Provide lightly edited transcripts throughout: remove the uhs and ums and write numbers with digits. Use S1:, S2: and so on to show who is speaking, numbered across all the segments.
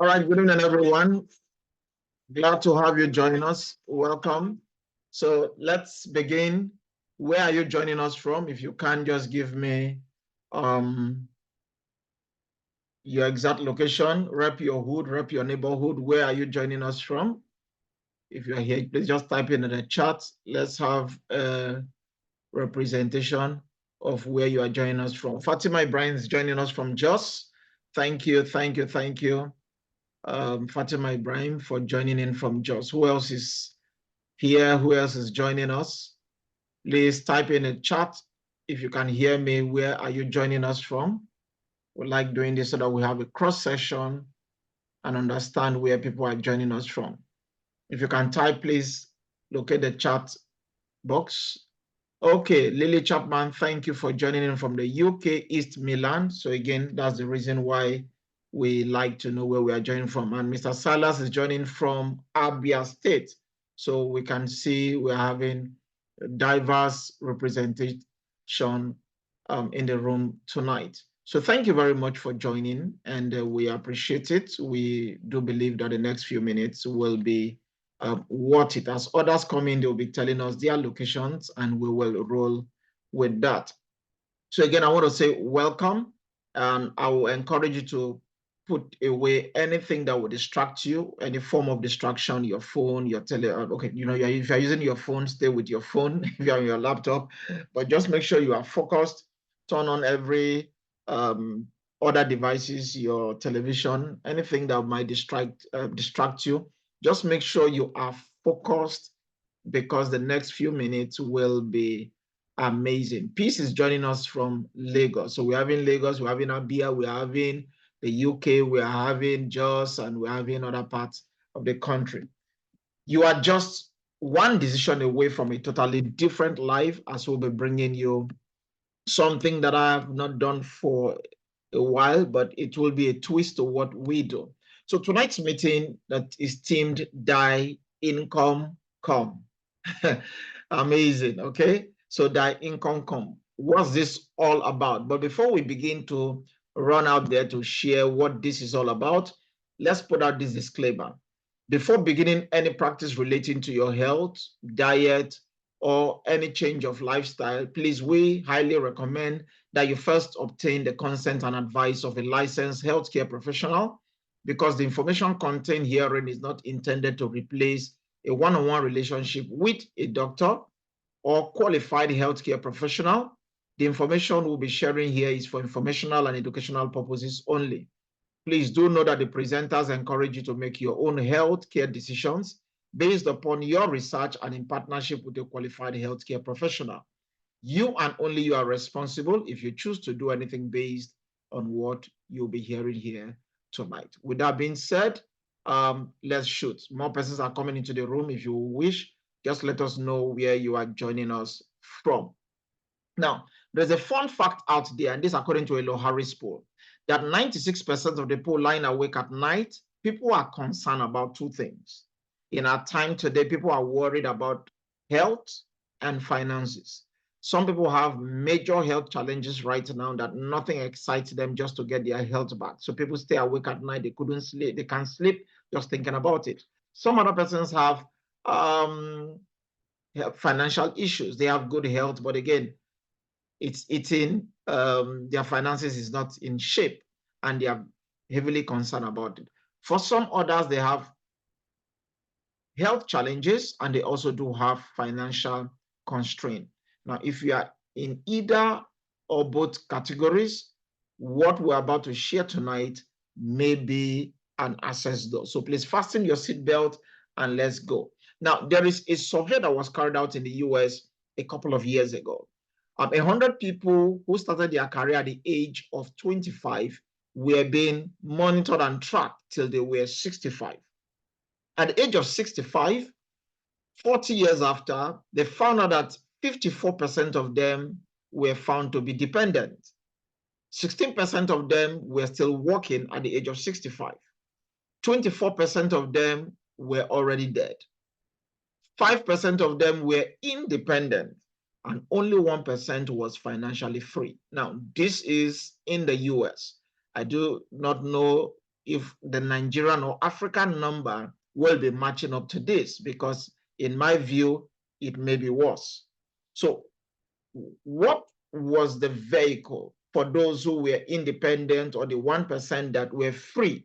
S1: All right, good evening, everyone. Glad to have you join us. Welcome. So let's begin. Where are you joining us from? If you can, just give me um, your exact location, rep your hood, rep your neighborhood. Where are you joining us from? If you're here, please just type in the chat. Let's have a representation of where you are joining us from. Fatima Ibrahim is joining us from Jos. Thank you, thank you, thank you. Fatima Ibrahim for joining in from Jos. Who else is here? Who else is joining us? Please type in the chat if you can hear me. Where are you joining us from? We like doing this so that we have a cross section and understand where people are joining us from. If you can type, please locate the chat box. Okay, Lily Chapman, thank you for joining in from the UK, East Milan. So again, that's the reason why we like to know where we are joining from. And Mr. Salas is joining from Abia State. So we can see we're having diverse representation in the room tonight. So thank you very much for joining, and we appreciate it. We do believe that the next few minutes will be worth it. As others come in, they'll be telling us their locations, and we will roll with that. So again, I want to say welcome, and I will encourage you to put away anything that will distract you, any form of distraction, your phone, your okay, if you're using your phone, stay with your phone. If you're on your laptop, but just make sure you are focused. Turn on every other devices, your television, anything that might distract you. Just make sure you are focused, because the next few minutes will be amazing. Peace is joining us from Lagos. So we're having Lagos, we're having Abia, we're having the UK, we're having Jos, and we're having other parts of the country. You are just one decision away from a totally different life, as we'll be bringing you something that I have not done for a while, but it will be a twist to what we do. So tonight's meeting that is themed Die Income Come. Amazing. Okay. So that income come. What's this all about? But before we begin to run out there to share what this is all about, let's put out this disclaimer. Before beginning any practice relating to your health, diet, or any change of lifestyle, please, we highly recommend that you first obtain the consent and advice of a licensed healthcare professional, because the information contained herein is not intended to replace a one-on-one relationship with a doctor or qualified healthcare professional. The information we'll be sharing here is for informational and educational purposes only. Please do know that the presenters encourage you to make your own healthcare decisions based upon your research and in partnership with a qualified healthcare professional. You and only you are responsible if you choose to do anything based on what you'll be hearing here tonight. With that being said, let's shoot. More persons are coming into the room. If you wish, just let us know where you are joining us from. Now, there's a fun fact out there, and this according to a Lo Harris poll, that 96% of the people lying awake at night, people are concerned about two things. In our time today, people are worried about health and finances. Some people have major health challenges right now that nothing excites them just to get their health back. So people stay awake at night, they couldn't sleep, they can't sleep just thinking about it. Some other persons have financial issues. They have good health, but again, it's eating, their finances is not in shape, and they are heavily concerned about it. For some others, they have health challenges and they also do have financial constraint. Now, if you are in either or both categories, what we're about to share tonight may be an access door. So please fasten your seatbelt and let's go. Now, there is a survey that was carried out in the US a couple of years ago. 100 people who started their career at the age of 25 were being monitored and tracked till they were 65. At the age of 65, 40 years after, they found out that 54% of them were found to be dependent. 16% of them were still working at the age of 65. 24% of them were already dead. 5% of them were independent, and only 1% was financially free. Now, this is in the US. I do not know if the Nigerian or African number will be matching up to this, because in my view, it may be worse. So what was the vehicle for those who were independent, or the 1% that were free?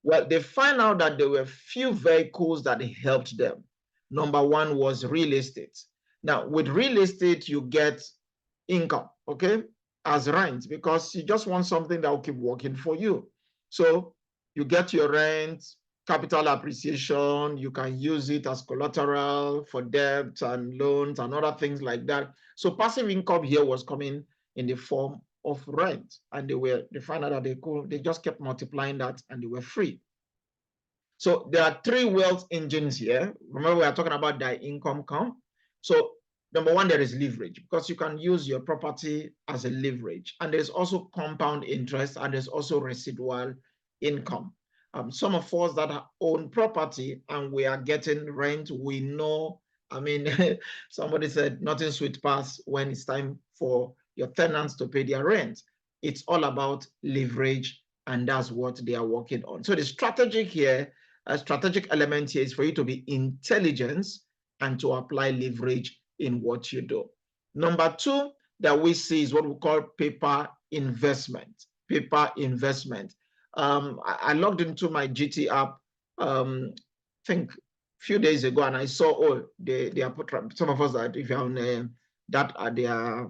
S1: Well, they find out that there were few vehicles that helped them. Number one was real estate. Now, with real estate, you get income, okay, as rent, because you just want something that will keep working for you. So you get your rent, capital appreciation, you can use it as collateral for debt and loans and other things like that. So passive income here was coming in the form of rent, and they found out that they just kept multiplying that, and they were free. So there are three wealth engines here. Remember, we are talking about their income count. So number one, there is leverage, because you can use your property as a leverage. And there's also compound interest, and there's also residual income. Some of us that own property and we are getting rent, we know, I mean, somebody said nothing sweet pass when it's time for your tenants to pay their rent. It's all about leverage, and that's what they are working on. So the strategic here, a strategic element here, is for you to be intelligent and to apply leverage in what you do. Number two that we see is what we call paper investment. Paper investment. I logged into my GT app, I think a few days ago, and I saw, oh, they are put, some of us that if you're on that are the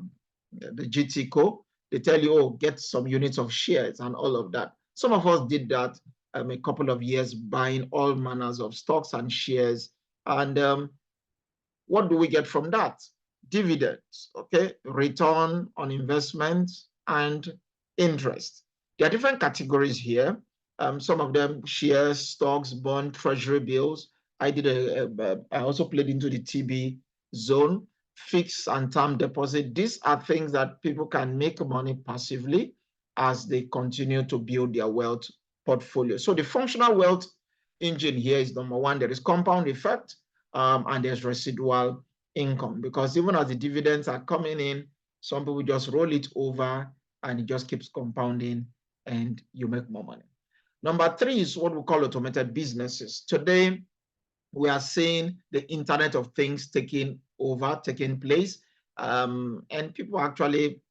S1: GT Co, they tell you, oh, get some units of shares and all of that. Some of us did that a couple of years, buying all manners of stocks and shares. And what do we get from that? Dividends, okay? Return on investment and interest. There are different categories here. Some of them shares, stocks, bond, treasury bills. I also played into the TB zone, fixed and term deposit. These are things that people can make money passively as they continue to build their wealth portfolio. So the functional wealth engine here is number one, there is compound effect, and there's residual income, because even as the dividends are coming in, some people just roll it over and it just keeps compounding and you make more money. Number three is what we call automated businesses. Today, we are seeing the Internet of Things taking place, and people are actually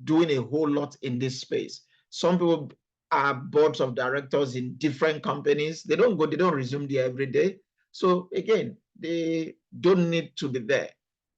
S1: doing a whole lot in this space. Some people are boards of directors in different companies. They don't resume there every day. So again, they don't need to be there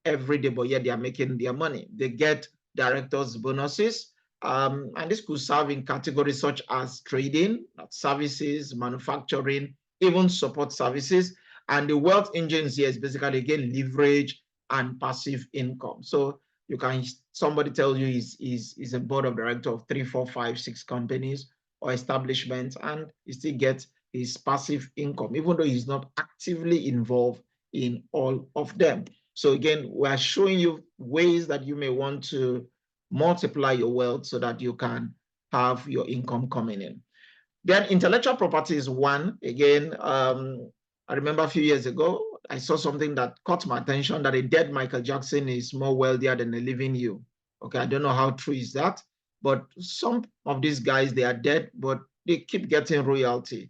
S1: every day, but yet they are making their money. They get directors' bonuses, and this could serve in categories such as trading, services, manufacturing, even support services. And the wealth engines here is basically, again, leverage and passive income. So you can, somebody tells you he's a board of director of 3, 4, 5, 6 companies or establishments, and he still gets his passive income, even though he's not actively involved in all of them. So again, we're showing you ways that you may want to multiply your wealth so that you can have your income coming in. Then intellectual property is one. Again, I remember a few years ago, I saw something that caught my attention, that a dead Michael Jackson is more wealthier than a living you. Okay, I don't know how true is that, but some of these guys, they are dead, but they keep getting royalty.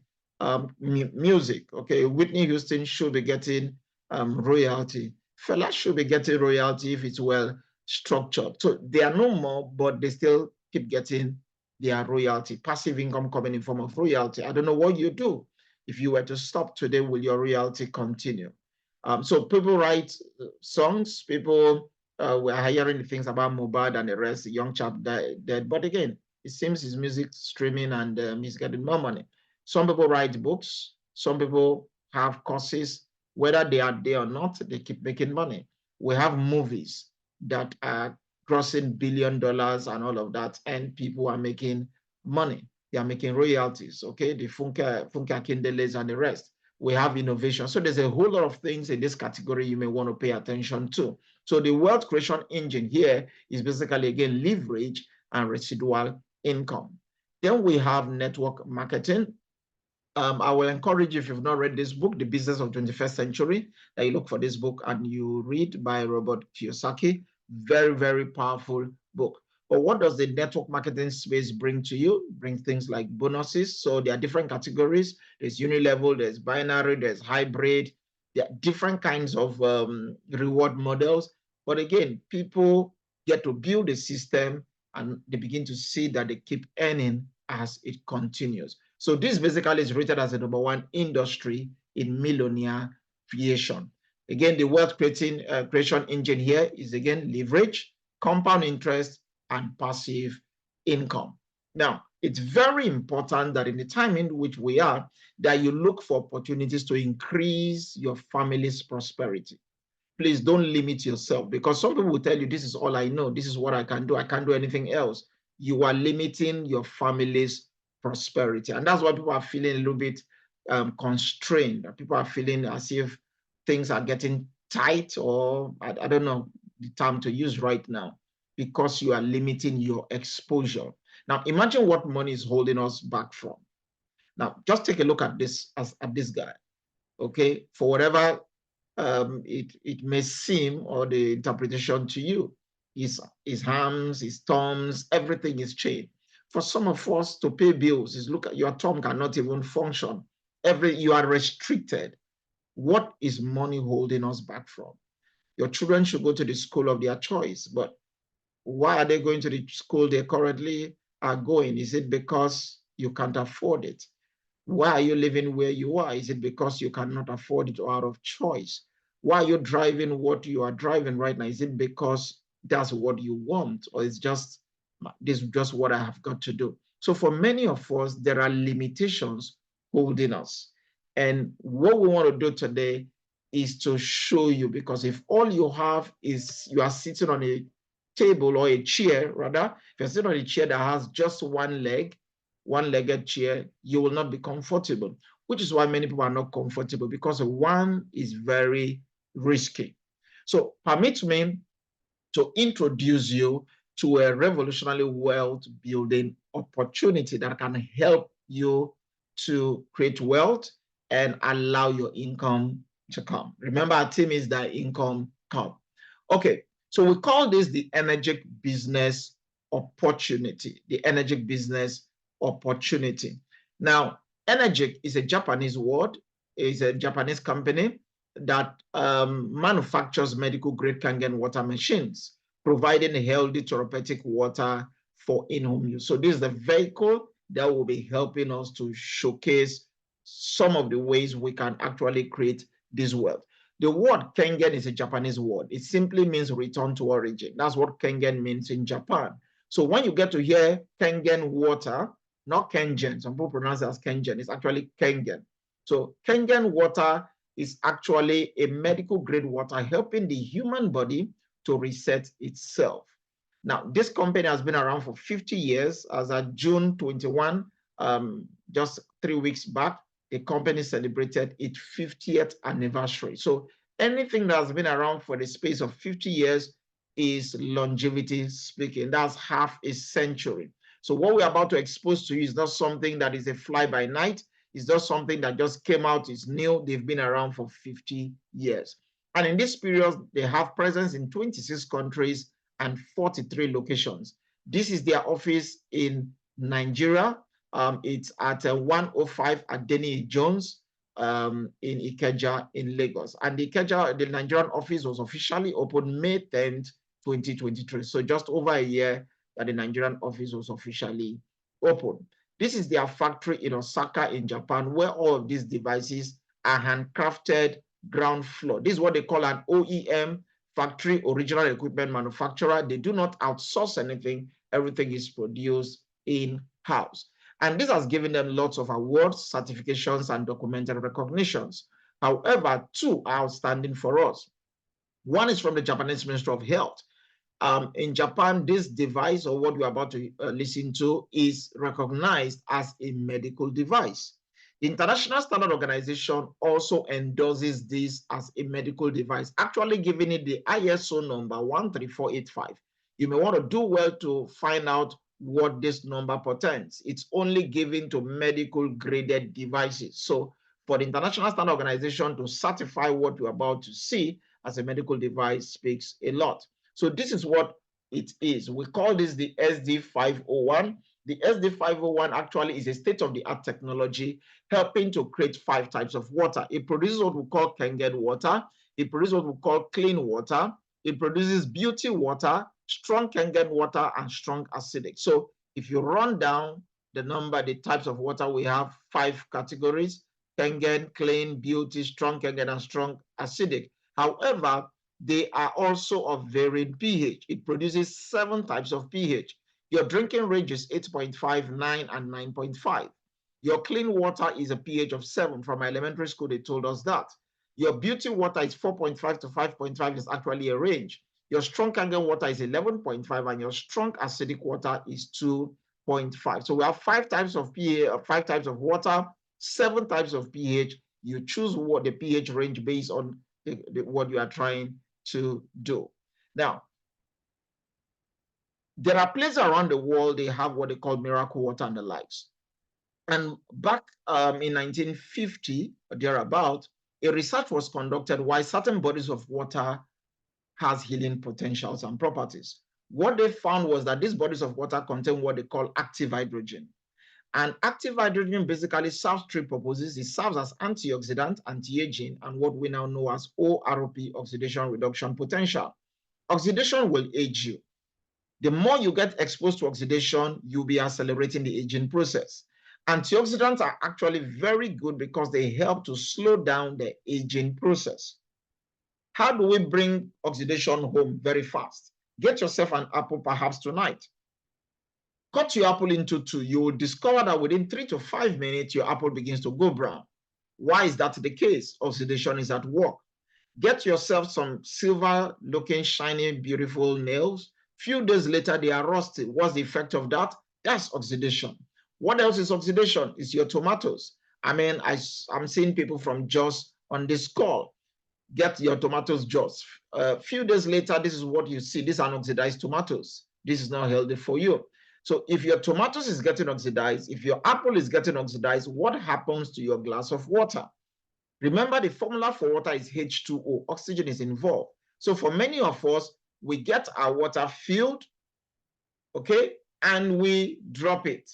S1: Music, okay, Whitney Houston should be getting royalty. Fela should be getting royalty if it's well structured. So they are no more, but they still keep getting their royalty, passive income coming in form of royalty. I don't know what you do. If you were to stop today, will your royalty continue? So people write songs, people were hearing things about Mohbad and the rest, the young chap dead. But again, it seems his music streaming and he's getting more money. Some people write books, some people have courses, whether they are there or not, they keep making money. We have movies that are crossing $1 billion and all of that, and people are making money. They are making royalties, okay? The Funke Akindeles and the rest. We have innovation. So there's a whole lot of things in this category you may want to pay attention to. So the wealth creation engine here is basically, again, leverage and residual income. Then we have network marketing. I will encourage you, if you've not read this book, The Business of 21st Century, that you look for this book and you read by Robert Kiyosaki. Very, very powerful book. But what does the network marketing space bring to you? Bring things like bonuses. So there are different categories. There's unilevel, there's binary, there's hybrid. There are different kinds of reward models. But again, people get to build a system and they begin to see that they keep earning as it continues. So this basically is rated as the #1 industry in millionaire creation. Again, the wealth creation engine here is again leverage, compound interest, and passive income. Now, it's very important that in the time in which we are, that you look for opportunities to increase your family's prosperity. Please don't limit yourself, because some people will tell you, this is all I know, this is what I can do, I can't do anything else. You are limiting your family's prosperity. And that's why people are feeling a little bit constrained. People are feeling as if things are getting tight, or I don't know the term to use right now, because you are limiting your exposure. Now, imagine what money is holding us back from. Now, just take a look at this at this guy. Okay, for whatever it may seem, or the interpretation to you, his hands, his thumbs, everything is chained. For some of us to pay bills, is look at your thumb cannot even function. You are restricted. What is money holding us back from? Your children should go to the school of their choice, but why are they going to the school they currently are going? Is it because you can't afford it? Why are you living where you are? Is it because you cannot afford it or out of choice? Why are you driving what you are driving right now? Is it because that's what you want, or it's just, this is just what I have got to do? So for many of us, there are limitations holding us. And what we want to do today is to show you, because if all you have is you are sitting on a table, or a chair rather, if you're sitting on a chair that has just one leg, one-legged chair, you will not be comfortable, which is why many people are not comfortable, because one is very risky. So permit me to introduce you to a revolutionary wealth building opportunity that can help you to create wealth and allow your income to come. Remember, our theme is that income come. Okay, so we call this the Energic Business Opportunity, the Energic Business Opportunity. Now, Energic is a Japanese word, is a Japanese company that manufactures medical grade Kangen water machines, providing healthy therapeutic water for in-home use. So this is the vehicle that will be helping us to showcase some of the ways we can actually create this wealth. The word Kangen is a Japanese word. It simply means return to origin. That's what Kangen means in Japan. So when you get to hear Kangen water, not Kengen, some people pronounce it as Kengen, it's actually Kangen. So Kangen water is actually a medical grade water helping the human body to reset itself. Now, this company has been around for 50 years. As of June 21, just 3 weeks back, the company celebrated its 50th anniversary. So anything that has been around for the space of 50 years is longevity speaking. That's half a century. So what we're about to expose to you is not something that is a fly by night. It's not something that just came out, is new. They've been around for 50 years. And in this period, they have presence in 26 countries and 43 locations. This is their office in Nigeria. It's at 105 Adeni Jones in Ikeja in Lagos. And the Nigerian office was officially opened May 10th, 2023. So just over a year that the Nigerian office was officially opened. This is their factory in Osaka in Japan, where all of these devices are handcrafted ground floor. This is what they call an OEM, factory original equipment manufacturer. They do not outsource anything. Everything is produced in-house. And this has given them lots of awards, certifications, and documented recognitions. However, two are outstanding for us. One is from the Japanese Ministry of Health. In Japan, this device, or what we're about to listen to, is recognized as a medical device. The International Standard Organization also endorses this as a medical device, actually giving it the ISO number 13485. You may want to do well to find out what this number portends. It's only given to medical graded devices. So for the International Standard Organization to certify what you're about to see as a medical device speaks a lot. So this is what it is. We call this the SD501. The SD501 actually is a state-of-the-art technology helping to create 5 types of water. It produces what we call Kangen water. It produces what we call clean water. It produces beauty water, strong Kangen water, and strong acidic. So if you run down the types of water, we have 5 categories: Kangen, clean, beauty, strong Kangen, and strong acidic. However, they are also of varying pH. It produces 7 types of pH. Your drinking range is 8.5, 9, and 9.5. Your clean water is a pH of 7. From elementary school, they told us that. Your beauty water is 4.5 to 5.5, is actually a range. Your strong Kangen water is 11.5, and your strong acidic water is 2.5. So we have 5 types of pH, 5 types of water, 7 types of pH. You choose what the pH range based on what you are trying to do. Now, there are places around the world, they have what they call miracle water and the likes. And back in 1950, or thereabout, a research was conducted why certain bodies of water has healing potentials and properties. What they found was that these bodies of water contain what they call active hydrogen. And active hydrogen basically serves 3 purposes. It serves as antioxidant, anti-aging, and what we now know as ORP, oxidation reduction potential. Oxidation will age you. The more you get exposed to oxidation, you'll be accelerating the aging process. Antioxidants are actually very good because they help to slow down the aging process. How do we bring oxidation home very fast? Get yourself an apple perhaps tonight. Cut your apple into 2. You will discover that within 3 to 5 minutes, your apple begins to go brown. Why is that the case? Oxidation is at work. Get yourself some silver-looking, shiny, beautiful nails. Few days later, they are rusty. What's the effect of that? That's oxidation. What else is oxidation? It's your tomatoes. I mean, I'm seeing people from Jos on this call. Get your tomatoes Jos. A few days later, this is what you see. These are oxidized tomatoes. This is not healthy for you. So if your tomatoes is getting oxidized, if your apple is getting oxidized, what happens to your glass of water? Remember, the formula for water is H2O. Oxygen is involved. So for many of us, we get our water filled, okay, and we drop it,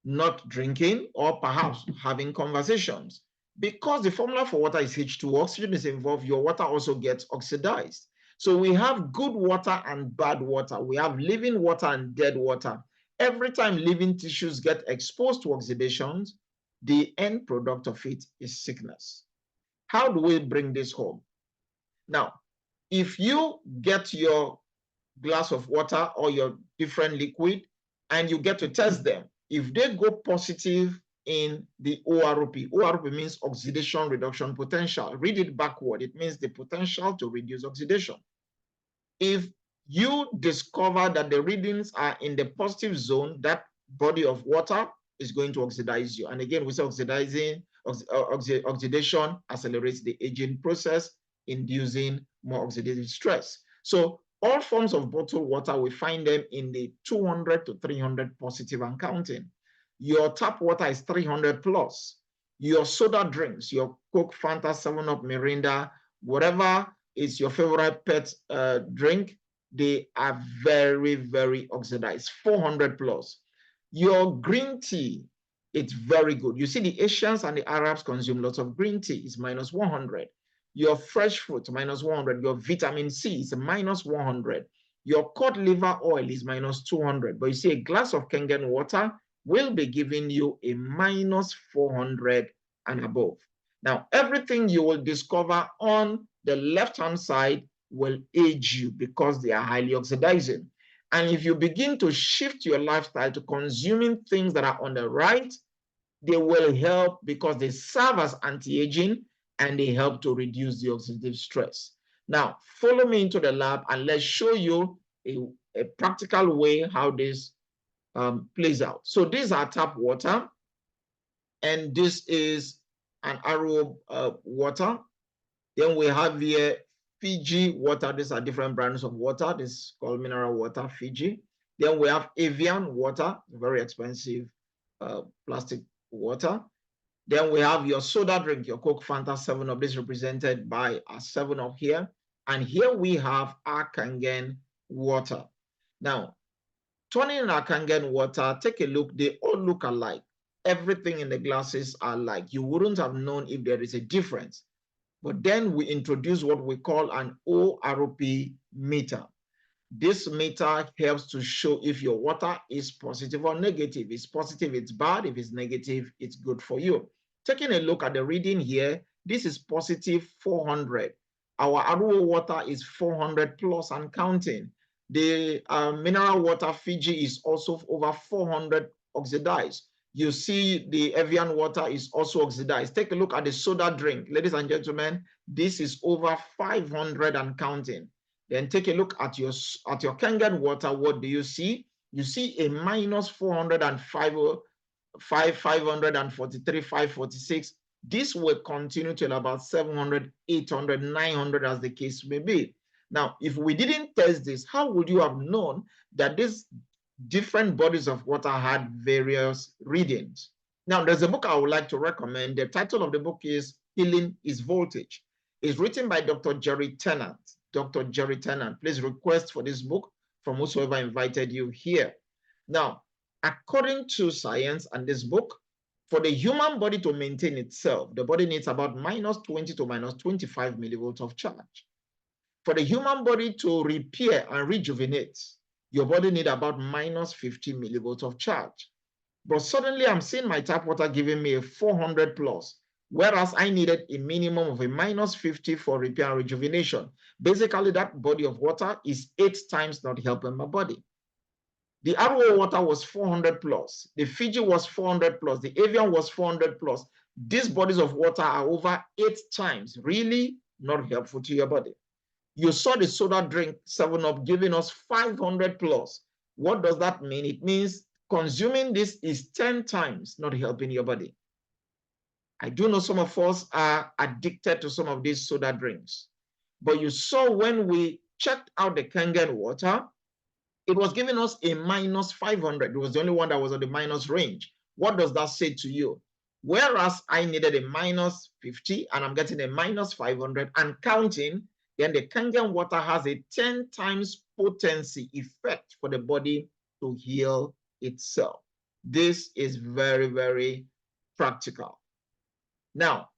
S1: not drinking or perhaps having conversations. Because the formula for water is H2O, oxygen is involved, your water also gets oxidized. So we have good water and bad water. We have living water and dead water. Every time living tissues get exposed to oxidations, the end product of it is sickness. How do we bring this home? Now, if you get your glass of water or your different liquid and you get to test them, if they go positive in the ORP, ORP means oxidation reduction potential. Read it backward. It means the potential to reduce oxidation. If you discover that the readings are in the positive zone, that body of water is going to oxidize you. And again, we say oxidation accelerates the aging process, inducing more oxidative stress. So all forms of bottled water, we find them in the 200 to 300 positive and counting. Your tap water is 300 plus. Your soda drinks, your Coke, Fanta, 7-Up, Mirinda, whatever is your favorite pet drink, they are very, very oxidized, 400 plus. Your green tea, it's very good. You see, the Asians and the Arabs consume lots of green tea, it's minus 100. Your fresh fruit, minus 100. Your vitamin C is minus 100. Your cod liver oil is minus 200. But you see, a glass of Kangen water will be giving you a minus 400 and above. Now, everything you will discover on the left-hand side will age you because they are highly oxidizing. And if you begin to shift your lifestyle to consuming things that are on the right, they will help because they serve as anti-aging and they help to reduce the oxidative stress. Now, follow me into the lab and let's show you a practical way how this plays out. So these are tap water, and this is an RO water. Then we have here Fiji water. These are different brands of water. This is called mineral water, Fiji. Then we have Evian water, very expensive plastic water. Then we have your soda drink, your Coke, Fanta, 7-Up. This is represented by a 7-Up here. And here we have our Kangen water. Now, turning in our Kangen water, take a look. They all look alike. Everything in the glasses are alike. You wouldn't have known if there is a difference. But then we introduce what we call an ORP meter. This meter helps to show if your water is positive or negative. If it's positive, it's bad. If it's negative, it's good for you. Taking a look at the reading here, this is positive 400. Our Aruo water is 400 plus and counting. The mineral water Fiji is also over 400 oxidized. You see the Evian water is also oxidized. Take a look at the soda drink. Ladies and gentlemen, this is over 500 and counting. Then take a look at your Kangen water. What do you see? You see a minus 405, 543, 546. This will continue till about 700, 800, 900 as the case may be. Now, if we didn't test this, how would you have known that these different bodies of water had various readings? Now, there's a book I would like to recommend. The title of the book is Healing is Voltage. It's written by Dr. Jerry Tennant. Dr. Jerry Tennant, please request for this book from whosoever invited you here. Now, according to science and this book, for the human body to maintain itself, the body needs about minus 20 to minus 25 millivolts of charge. For the human body to repair and rejuvenate, your body needs about minus 50 millivolts of charge. But suddenly I'm seeing my tap water giving me a 400 plus, whereas I needed a minimum of a minus 50 for repair and rejuvenation. Basically, that body of water is 8 times not helping my body. The Aruo water was 400 plus. The Fiji was 400 plus. The Evian was 400 plus. These bodies of water are over 8 times really not helpful to your body. You saw the soda drink 7-Up giving us 500 plus. What does that mean? It means consuming this is 10 times not helping your body. I do know some of us are addicted to some of these soda drinks. But you saw when we checked out the Kangen water, it was giving us a minus 500. It was the only one that was on the minus range. What does that say to you? Whereas I needed a minus 50 and I'm getting a minus 500 and counting, then the Kangen water has a 10 times potency effect for the body to heal itself. This is very, very practical. Now,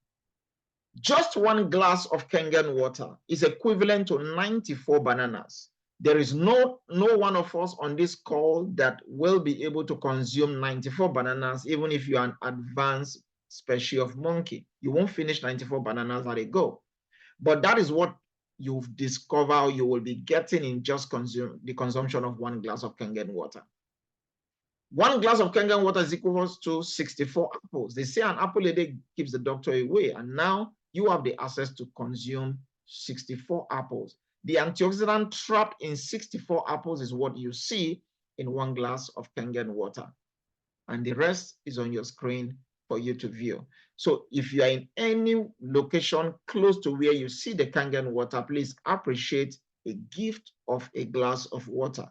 S1: just one glass of Kangen water is equivalent to 94 bananas. There is no one of us on this call that will be able to consume 94 bananas, even if you are an advanced species of monkey. You won't finish 94 bananas at a go. But that is what you've discovered you will be getting in just the consumption of one glass of Kangen water. One glass of Kangen water is equal to 64 apples. They say an apple a day keeps the doctor away, and now you have the access to consume 64 apples. The antioxidant trapped in 64 apples is what you see in one glass of Kangen water. And the rest is on your screen for you to view. So if you are in any location close to where you see the Kangen water, please appreciate a gift of a glass of water,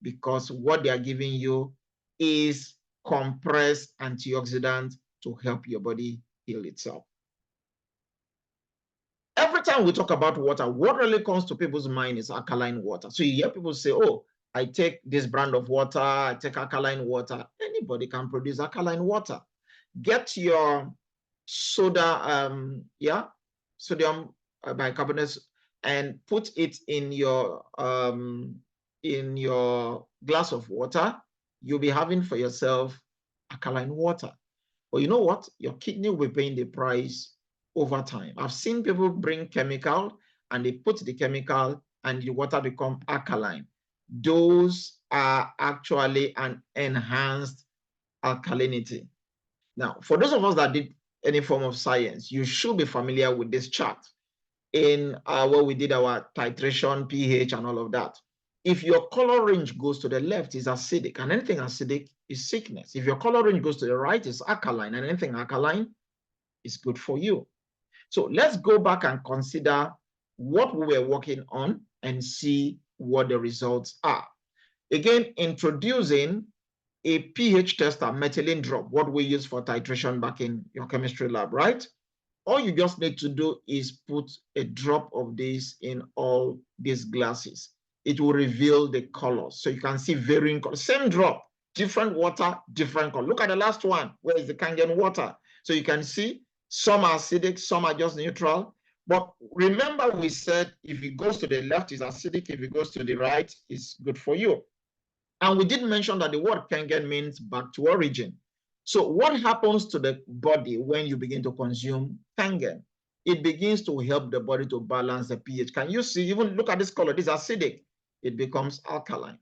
S1: because what they are giving you is compressed antioxidant to help your body heal itself. Every time we talk about water, what really comes to people's mind is alkaline water. So you hear people say, oh, I take this brand of water, I take alkaline water. Anybody can produce alkaline water. Get your soda, sodium bicarbonate, and put it in your glass of water. You'll be having for yourself alkaline water. But you know what? Your kidney will be paying the price over time. I've seen people bring chemical and they put the chemical and the water become alkaline. Those are actually an enhanced alkalinity. Now, for those of us that did any form of science, you should be familiar with this chart in where we did our titration, pH, and all of that. If your color range goes to the left, is acidic, and anything acidic is sickness. If your color range goes to the right, it's alkaline, and anything alkaline is good for you. So let's go back and consider what we were working on and see what the results are. Again, introducing a pH tester, methylene drop, what we use for titration back in your chemistry lab, right? All you just need to do is put a drop of this in all these glasses. it will reveal the colors. So you can see varying colors. Same drop, different water, different color. Look at the last one, where is the Kangen water? So you can see some are acidic, some are just neutral. But remember, we said if it goes to the left, it's acidic. If it goes to the right, it's good for you. And we did mention that the word Kangen means back to origin. So what happens to the body when you begin to consume Kangen? It begins to help the body to balance the pH. Can you see, even look at this color, this is acidic. It becomes alkaline.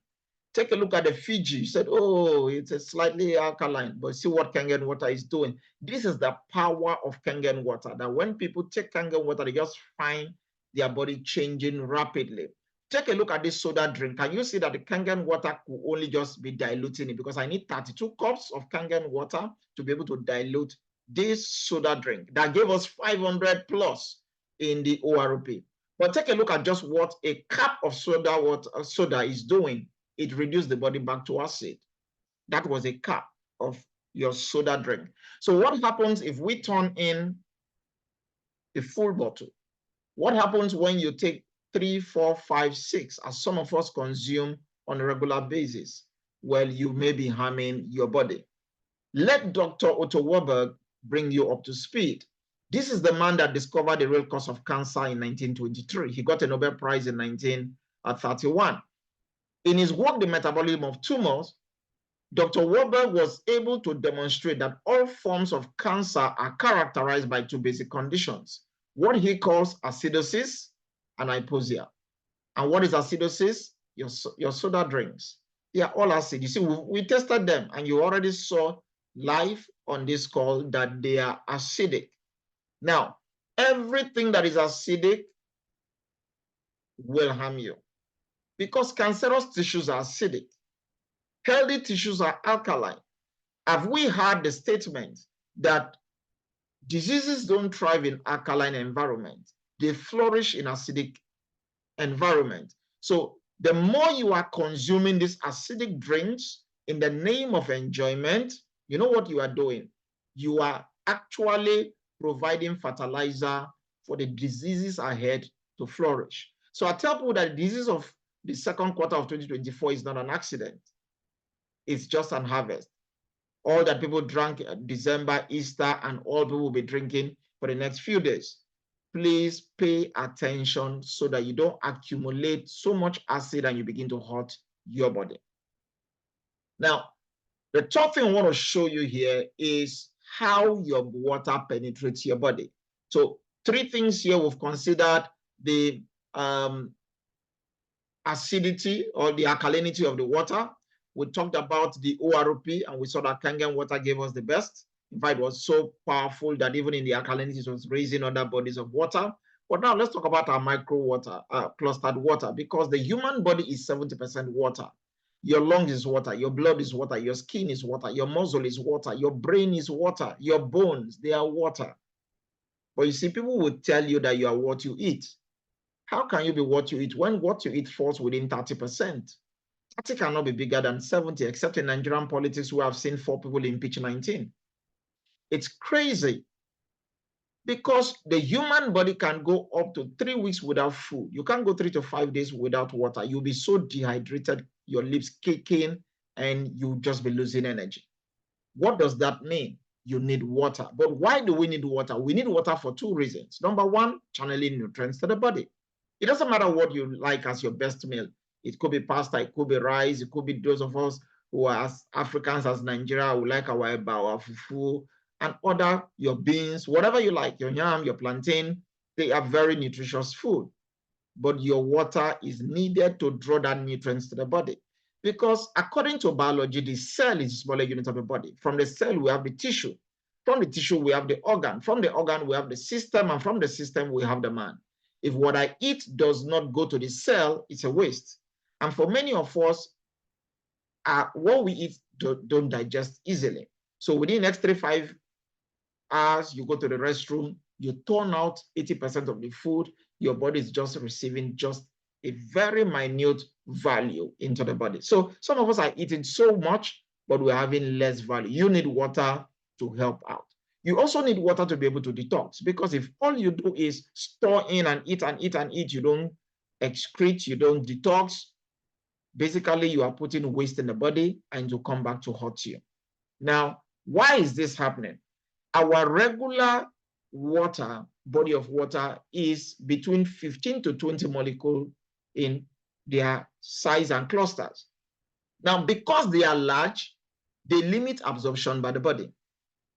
S1: Take a look at the Fiji. You said, oh, it's a slightly alkaline, but see what Kangen water is doing. This is the power of Kangen water, that when people take Kangen water, they just find their body changing rapidly. Take a look at this soda drink. Can you see that the Kangen water could only just be diluting it? Because I need 32 cups of Kangen water to be able to dilute this soda drink that gave us 500 plus in the ORP. But take a look at just what a cup of soda is doing. It reduced the body back to acid. That was a cup of your soda drink. So what happens if we turn in a full bottle? What happens when you take 3, 4, 5, 6, as some of us consume on a regular basis? Well, you may be harming your body. Let Dr. Otto Warburg bring you up to speed. This is the man that discovered the real cause of cancer in 1923. He got a Nobel Prize in 1931. In his work, The Metabolism of Tumors, Dr. Warburg was able to demonstrate that all forms of cancer are characterized by two basic conditions, what he calls acidosis and hypoxia. And what is acidosis? Your soda drinks. They are all acid. You see, we tested them, and you already saw live on this call that they are acidic. Now, everything that is acidic will harm you because cancerous tissues are acidic. Healthy tissues are alkaline. Have we heard the statement that diseases don't thrive in alkaline environment? They flourish in acidic environment. So the more you are consuming these acidic drinks in the name of enjoyment, you know what you are doing? You are actually providing fertilizer for the diseases ahead to flourish. So I tell people that the disease of the second quarter of 2024 is not an accident. It's just an harvest. All that people drank December, Easter, and all people will be drinking for the next few days. Please pay attention so that you don't accumulate so much acid and you begin to hurt your body. Now, the top thing I want to show you here is how your water penetrates your body. So 3 things here we've considered: the acidity or the alkalinity of the water. We talked about the ORP, and we saw that Kangen water gave us the best. In fact, it was so powerful that even in the alkalinity, it was raising other bodies of water. But now let's talk about our micro water, clustered water, because the human body is 70% water. Your lungs is water, your blood is water, your skin is water, your muscle is water, your brain is water, your bones, they are water. But you see, people will tell you that you are what you eat. How can you be what you eat when what you eat falls within 30%? 30 cannot be bigger than 70, except in Nigerian politics, we have seen 4 people impeach 19. It's crazy because the human body can go up to 3 weeks without food. You can't go 3 to 5 days without water. You'll be so dehydrated, your lips kicking, and you'll just be losing energy. What does that mean? You need water. But why do we need water? We need water for 2 reasons. Number 1, channeling nutrients to the body. It doesn't matter what you like as your best meal. It could be pasta, it could be rice, it could be those of us who are as Africans, as Nigeria, who like our eba, our fufu, and other, your beans, whatever you like, your yam, your plantain, they are very nutritious food. But your water is needed to draw that nutrients to the body. Because according to biology, the cell is a smaller unit of the body. From the cell, we have the tissue. From the tissue, we have the organ. From the organ, we have the system. And from the system, we have the man. If what I eat does not go to the cell, it's a waste. And for many of us, what we eat don't digest easily. So within the next 3-5 hours, you go to the restroom, you turn out 80% of the food, your body is just receiving just a very minute value into the body. So some of us are eating so much, but we're having less value. You need water to help out. You also need water to be able to detox, because if all you do is store in and eat and eat and eat, you don't excrete, you don't detox, Basically, you are putting waste in the body and to come back to hurt you. Now, why is this happening? Our regular water, body of water, is between 15 to 20 molecules in their size and clusters. Now, because they are large, they limit absorption by the body.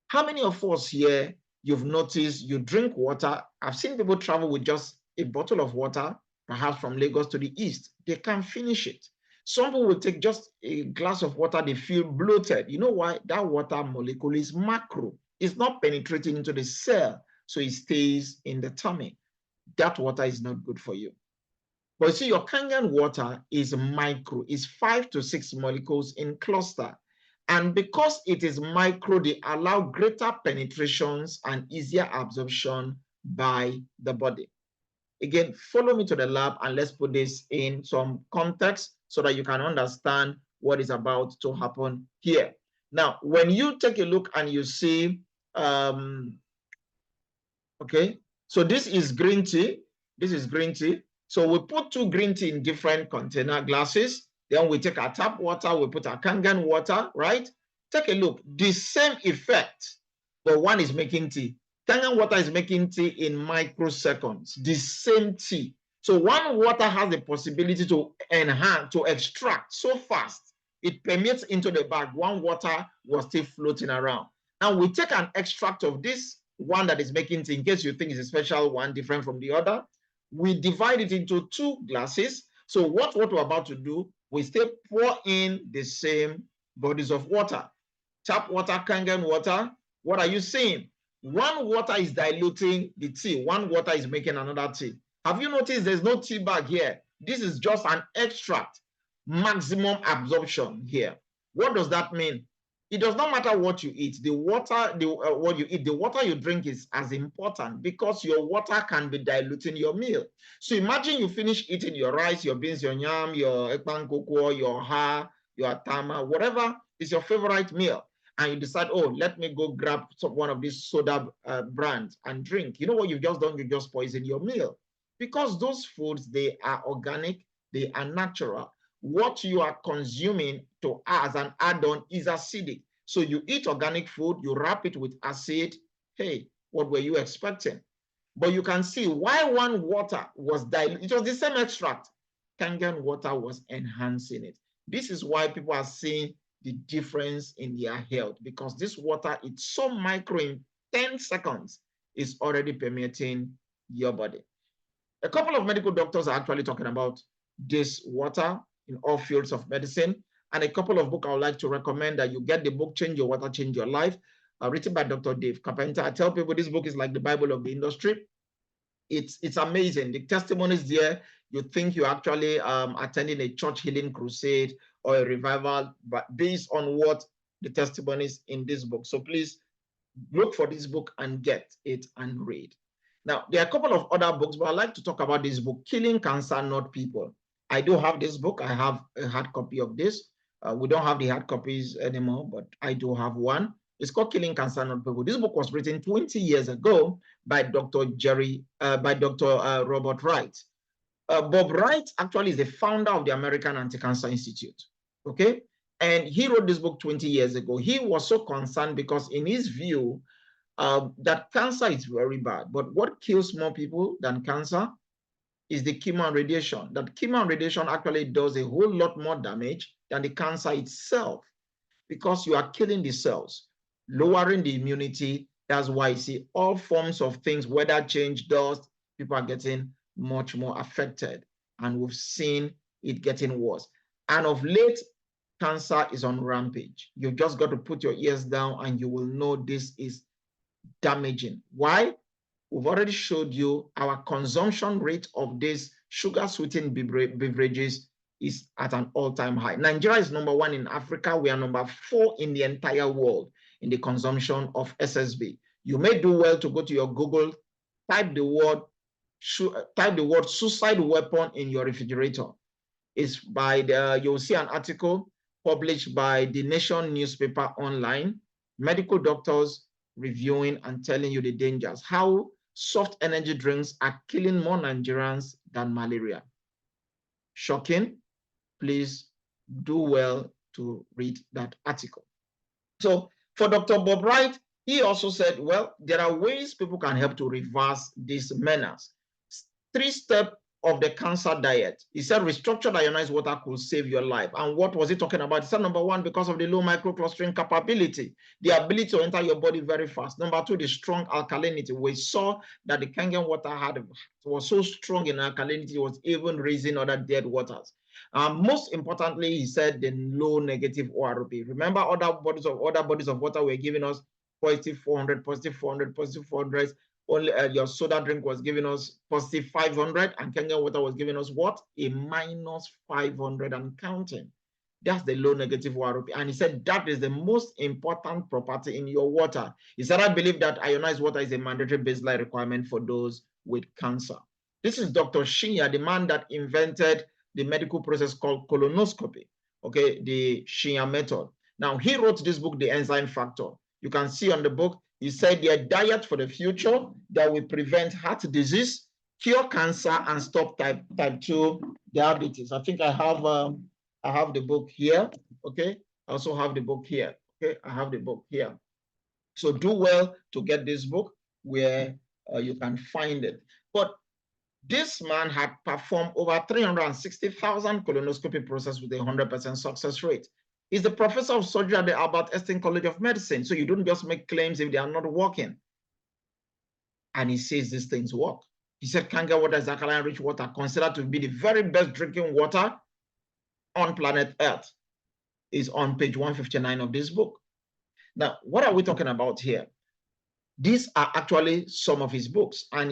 S1: How many of us here, you've noticed you drink water? I've seen people travel with just a bottle of water, perhaps from Lagos to the east. They can't finish it. Some people will take just a glass of water, they feel bloated. You know why? That water molecule is macro. It's not penetrating into the cell, so it stays in the tummy. That water is not good for you. But you see, your Kangen water is micro, it's 5 to 6 molecules in cluster. And because it is micro, they allow greater penetrations and easier absorption by the body. Again, follow me to the lab and let's put this in some context so that you can understand what is about to happen here. Now, when you take a look and you see, okay, so this is green tea. This is green tea. So we put 2 green tea in different container glasses. Then we take our tap water, we put our Kangen water, right? Take a look, the same effect, but one is making tea. Kangen water is making tea in microseconds, the same tea. So one water has the possibility to enhance, to extract so fast. It permeates into the bag. One water was still floating around. Now we take an extract of this one that is making tea, in case you think it's a special one, different from the other. We divide it into 2 glasses. So what we're about to do, we still pour in the same bodies of water. Tap water, Kangen water. What are you seeing? One water is diluting the tea. One water is making another tea. Have you noticed there's no tea bag here? This is just an extract. Maximum absorption here. What does that mean? It does not matter what you eat. The water, what you eat, the water you drink is as important because your water can be diluting your meal. So imagine you finish eating your rice, your beans, your yam, your ekpan koko, your ha, your tama, whatever is your favorite meal. And you decide, oh, let me go grab one of these soda brands and drink. You know what you've just done? You just poison your meal. Because those foods, they are organic, they are natural. What you are consuming to as an add-on is acidic. So you eat organic food, you wrap it with acid. Hey, what were you expecting? But you can see why one water was diluted. It was the same extract. Kangen water was enhancing it. This is why people are seeing the difference in their health, because this water, it's so micro, in 10 seconds, is already permeating your body. A couple of medical doctors are actually talking about this water in all fields of medicine. And a couple of books I would like to recommend that you get the book, Change Your Water, Change Your Life, written by Dr. Dave Carpenter. I tell people this book is like the Bible of the industry. It's amazing. The testimonies there, you think you're actually attending a church healing crusade or a revival, but based on what the testimonies in this book. So please look for this book and get it and read. Now, there are a couple of other books, but I'd like to talk about this book, Killing Cancer, Not People. I do have this book. I have a hard copy of this. We don't have the hard copies anymore, but I do have one. It's called Killing Cancer, Not People. This book was written 20 years ago by Dr. Robert Wright. Bob Wright actually is the founder of the American Anti-Cancer Institute, okay? And he wrote this book 20 years ago. He was so concerned because in his view, that cancer is very bad. But what kills more people than cancer is the chemo and radiation. That chemo and radiation actually does a whole lot more damage than the cancer itself because you are killing the cells, lowering the immunity. That's why you see all forms of things, weather change, dust, people are getting much more affected. And we've seen it getting worse. And of late, cancer is on rampage. You've just got to put your ears down and you will know this is damaging. Why? We've already showed you our consumption rate of these sugar sweetened beverages is at an all-time high. Nigeria is number 1 in Africa. We are number 4 in the entire world in the consumption of SSB. You may do well to go to your Google, type the word suicide weapon in your refrigerator. It's by you'll see an article published by the Nation newspaper online, medical doctors reviewing and telling you the dangers, how soft energy drinks are killing more Nigerians than malaria. Shocking. Please do well to read that article. So for Dr. Bob Wright, he also said, well, there are ways people can help to reverse this menace. 3-step of the cancer diet. He said restructured ionized water could save your life. And what was he talking about? He said number one, because of the low microclustering capability, the ability to enter your body very fast. Number two, the strong alkalinity. We saw that the Kangen water was so strong in alkalinity, it was even raising other dead waters. Most importantly, he said the low negative ORP. Remember other bodies of water were giving us positive 400, positive 400, positive 400. Only your soda drink was giving us positive 500, and Kangen water was giving us what? A minus 500 and counting. That's the low negative ORP. And he said that is the most important property in your water. He said, I believe that ionized water is a mandatory baseline requirement for those with cancer. This is Dr. Shinya, the man that invented the medical process called colonoscopy, okay, the Shinya method. Now, he wrote this book, The Enzyme Factor. You can see on the book, he said their diet for the future that will prevent heart disease, cure cancer, and stop type 2 diabetes. I think I have the book here, okay? I also have the book here, okay? I have the book here. So do well to get this book where you can find it. But this man had performed over 360,000 colonoscopy procedures with a 100% success rate. He's the professor of surgery at the Albert Einstein College of Medicine. So you don't just make claims if they are not working. And he says these things work. He said Kangen water is alkaline-rich water, considered to be the very best drinking water on planet Earth. Is on page 159 of this book. Now, what are we talking about here? These are actually some of his books. And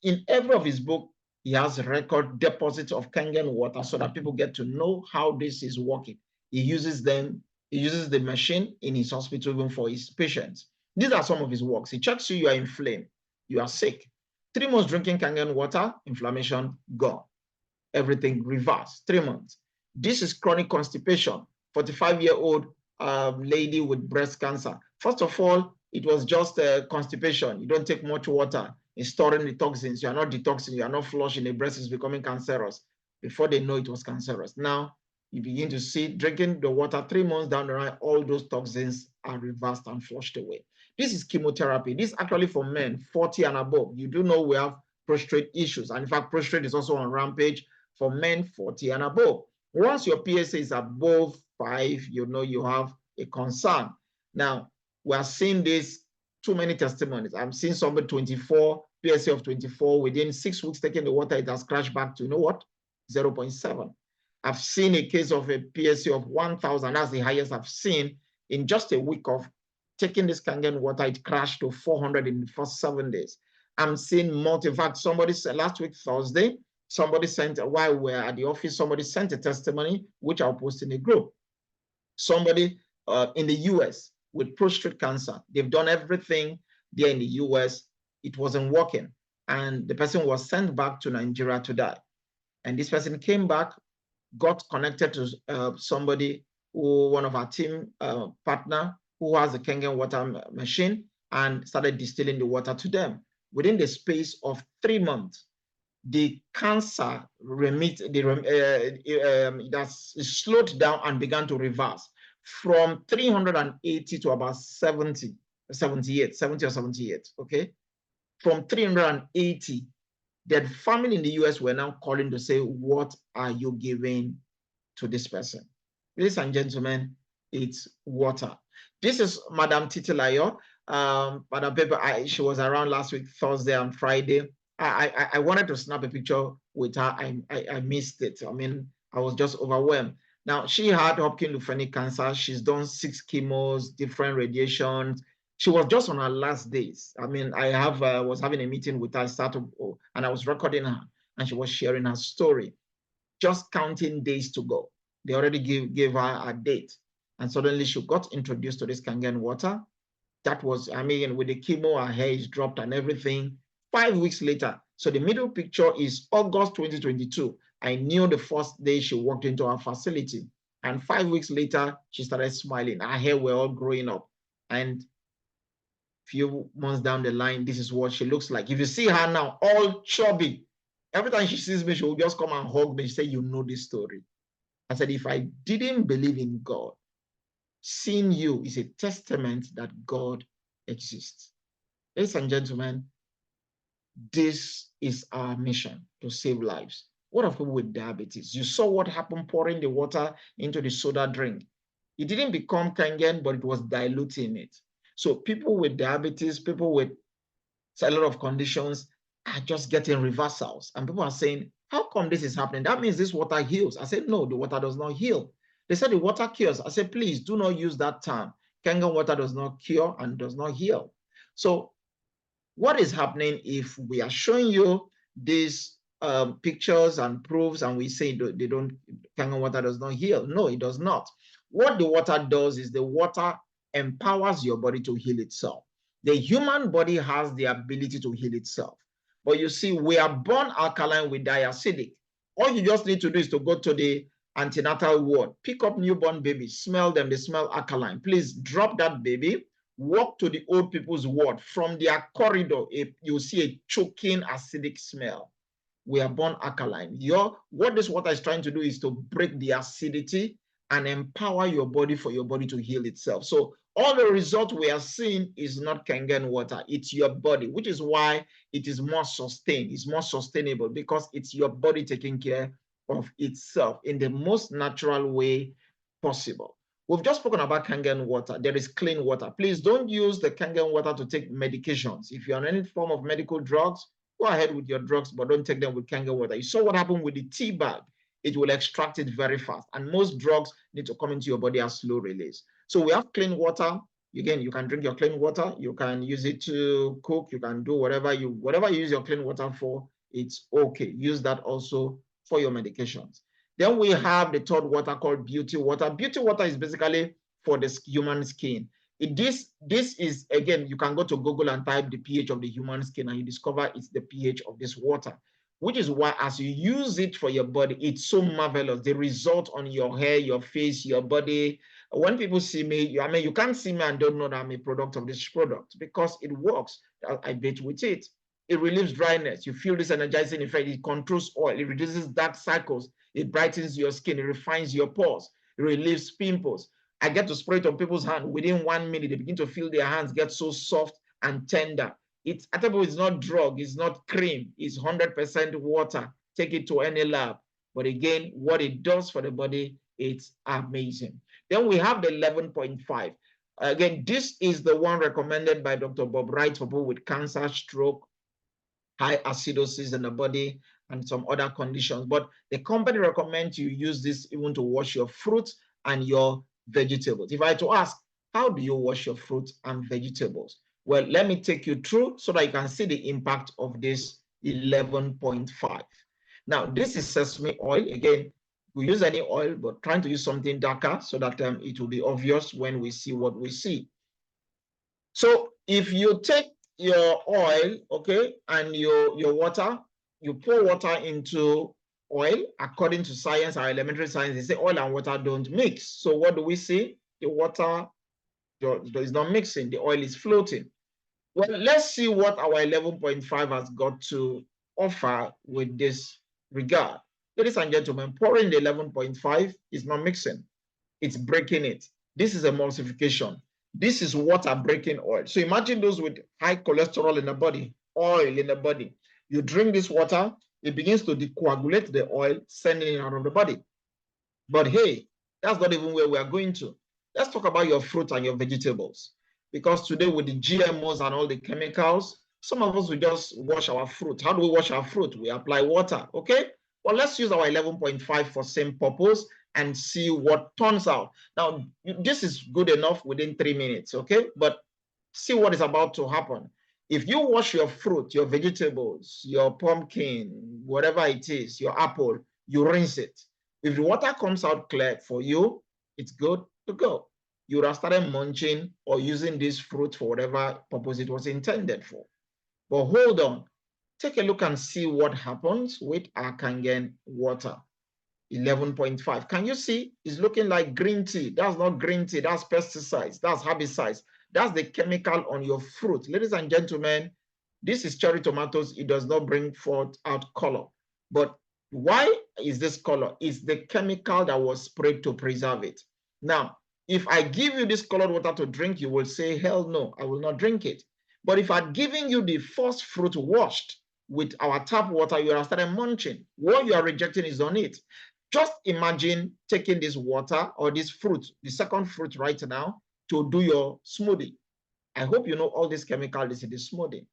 S1: in every of his books, he has record deposits of Kangen water so that people get to know how this is working. He uses them. He uses the machine in his hospital even for his patients. These are some of his works. He checks you are inflamed. You are sick. 3 months drinking Kangen water, inflammation gone. Everything reversed. 3 months. This is chronic constipation. 45-year-old lady with breast cancer. First of all, it was just constipation. You don't take much water in storing the toxins. You are not detoxing. You are not flushing. The breast is becoming cancerous. Before they know it was cancerous. Now, you begin to see drinking the water 3 months down the line, all those toxins are reversed and flushed away. This is chemotherapy. This is actually for men 40 and above. You do know we have prostate issues. And in fact, prostate is also on rampage for men 40 and above. Once your PSA is above 5, you know you have a concern. Now, we are seeing this, too many testimonies. I'm seeing somebody 24, PSA of 24, within 6 weeks taking the water, it has crashed back to, you know what, 0.7. I've seen a case of a PSA of 1,000. That's the highest I've seen in just a week of taking this Kangen water. It crashed to 400 in the first 7 days. I'm seeing in fact, somebody said last week, Thursday, somebody sent, while we're at the office, somebody sent a testimony, which I'll post in a group. Somebody in the US with prostate cancer. They've done everything there in the US. It wasn't working. And the person was sent back to Nigeria to die. And this person came back, got connected to somebody who, one of our team partner, who has a Kangen water machine, and started distilling the water to them. Within the space of 3 months, the cancer slowed down and began to reverse from 380 to about 70 or 78, okay? From 380, the family in the US were now calling to say, what are you giving to this person? Ladies and gentlemen, it's water. This is Madam Titilayo. Madam Pepper, she was around last week, Thursday and Friday. I wanted to snap a picture with her. I missed it. I mean, I was just overwhelmed. Now, she had Hodgkin lymphoma cancer. She's done 6 chemos, different radiations. She was just on her last days. I mean, I was having a meeting with her, and I was recording her, and she was sharing her story. Just counting days to go. They already gave her a date. And suddenly she got introduced to this Kangen water. That was, I mean, with the chemo, her hair is dropped and everything. 5 weeks later, so the middle picture is August 2022. I knew the first day she walked into our facility. And 5 weeks later, she started smiling. Her hair were all growing up. And a few months down the line, this is what she looks like. If you see her now, all chubby, every time she sees me, she will just come and hug me. She say, you know this story. I said, if I didn't believe in God, seeing you is a testament that God exists. Ladies and gentlemen, this is our mission, to save lives. What of people with diabetes? You saw what happened pouring the water into the soda drink. It didn't become kangen, but it was diluting it. So people with diabetes, people with a lot of conditions are just getting reversals. And people are saying, how come this is happening? That means this water heals. I said, no, the water does not heal. They said the water cures. I said, please do not use that term. Kangen water does not cure and does not heal. So what is happening if we are showing you these pictures and proofs and we say Kangen water does not heal? No, it does not. What the water does is the water empowers your body to heal itself. The human body has the ability to heal itself. But you see, we are born alkaline, we die acidic. All you just need to do is to go to the antenatal ward, pick up newborn babies, smell them, they smell alkaline. Please drop that baby, walk to the old people's ward. From their corridor, you'll see a choking acidic smell. We are born alkaline. What this water is trying to do is to break the acidity and empower your body for your body to heal itself. So all the result we are seeing is not Kangen water, it's your body, which is why it is more sustained, it's more sustainable, because it's your body taking care of itself in the most natural way possible. We've just spoken about Kangen water. There is clean water. Please don't use the Kangen water to take medications. If you're on any form of medical drugs, go ahead with your drugs, but don't take them with Kangen water. You saw what happened with the tea bag. It will extract it very fast. And most drugs need to come into your body as slow release. So we have clean water. Again, you can drink your clean water. You can use it to cook. You can do whatever you use your clean water for. It's okay. Use that also for your medications. Then we have the third water called beauty water. Beauty water is basically for the human skin. This is, again, you can go to Google and type the pH of the human skin and you discover it's the pH of this water, which is why as you use it for your body, it's so marvelous. The result on your hair, your face, your body. When people see me, I mean, you can't see me and don't know that I'm a product of this product because it works. I bathe with it. It relieves dryness. You feel this energizing effect. It controls oil. It reduces dark cycles. It brightens your skin. It refines your pores. It relieves pimples. I get to spray it on people's hands. Within 1 minute, they begin to feel their hands get so soft and tender. It's not drug. It's not cream. It's 100% water. Take it to any lab. But again, what it does for the body, it's amazing. Then we have the 11.5. Again, this is the one recommended by Dr. Bob Wright for people with cancer, stroke, high acidosis in the body, and some other conditions. But the company recommends you use this even to wash your fruits and your vegetables. If I had to ask, how do you wash your fruits and vegetables? Well, let me take you through so that you can see the impact of this 11.5. Now, this is sesame oil. Again, we use any oil, but trying to use something darker so that it will be obvious when we see what we see. So if you take your oil, okay, and your water, you pour water into oil. According to science, our elementary science, they say oil and water don't mix. So what do we see? The water is not mixing, the oil is floating. Well, let's see what our 11.5 has got to offer with this regard. Ladies and gentlemen, pouring the 11.5 is not mixing, it's breaking it. This is emulsification. This is water breaking oil. So imagine those with high cholesterol in the body, oil in the body. You drink this water, it begins to decoagulate the oil, sending it out of the body. But hey, that's not even where we are going to. Let's talk about your fruit and your vegetables. Because today with the GMOs and all the chemicals, some of us will just wash our fruit. How do we wash our fruit? We apply water, okay? Well, let's use our 11.5 for same purpose and see what turns out. Now, this is good enough within 3 minutes, okay? But see what is about to happen. If you wash your fruit, your vegetables, your pumpkin, whatever it is, your apple, you rinse it. If the water comes out clear for you, it's good to go. You would have started munching or using this fruit for whatever purpose it was intended for. But hold on, take a look and see what happens with our Kangen water. 11.5. Can you see? It's looking like green tea. That's not green tea. That's pesticides. That's herbicides. That's the chemical on your fruit. Ladies and gentlemen, this is cherry tomatoes. It does not bring forth out color. But why is this color. It's the chemical that was sprayed to preserve it. Now, if I give you this colored water to drink, you will say, hell no, I will not drink it. But if I'm giving you the first fruit washed with our tap water, you have started munching. What you are rejecting is on it. Just imagine taking this water or this fruit, the second fruit right now, to do your smoothie. I hope you know all these chemicals in the smoothie.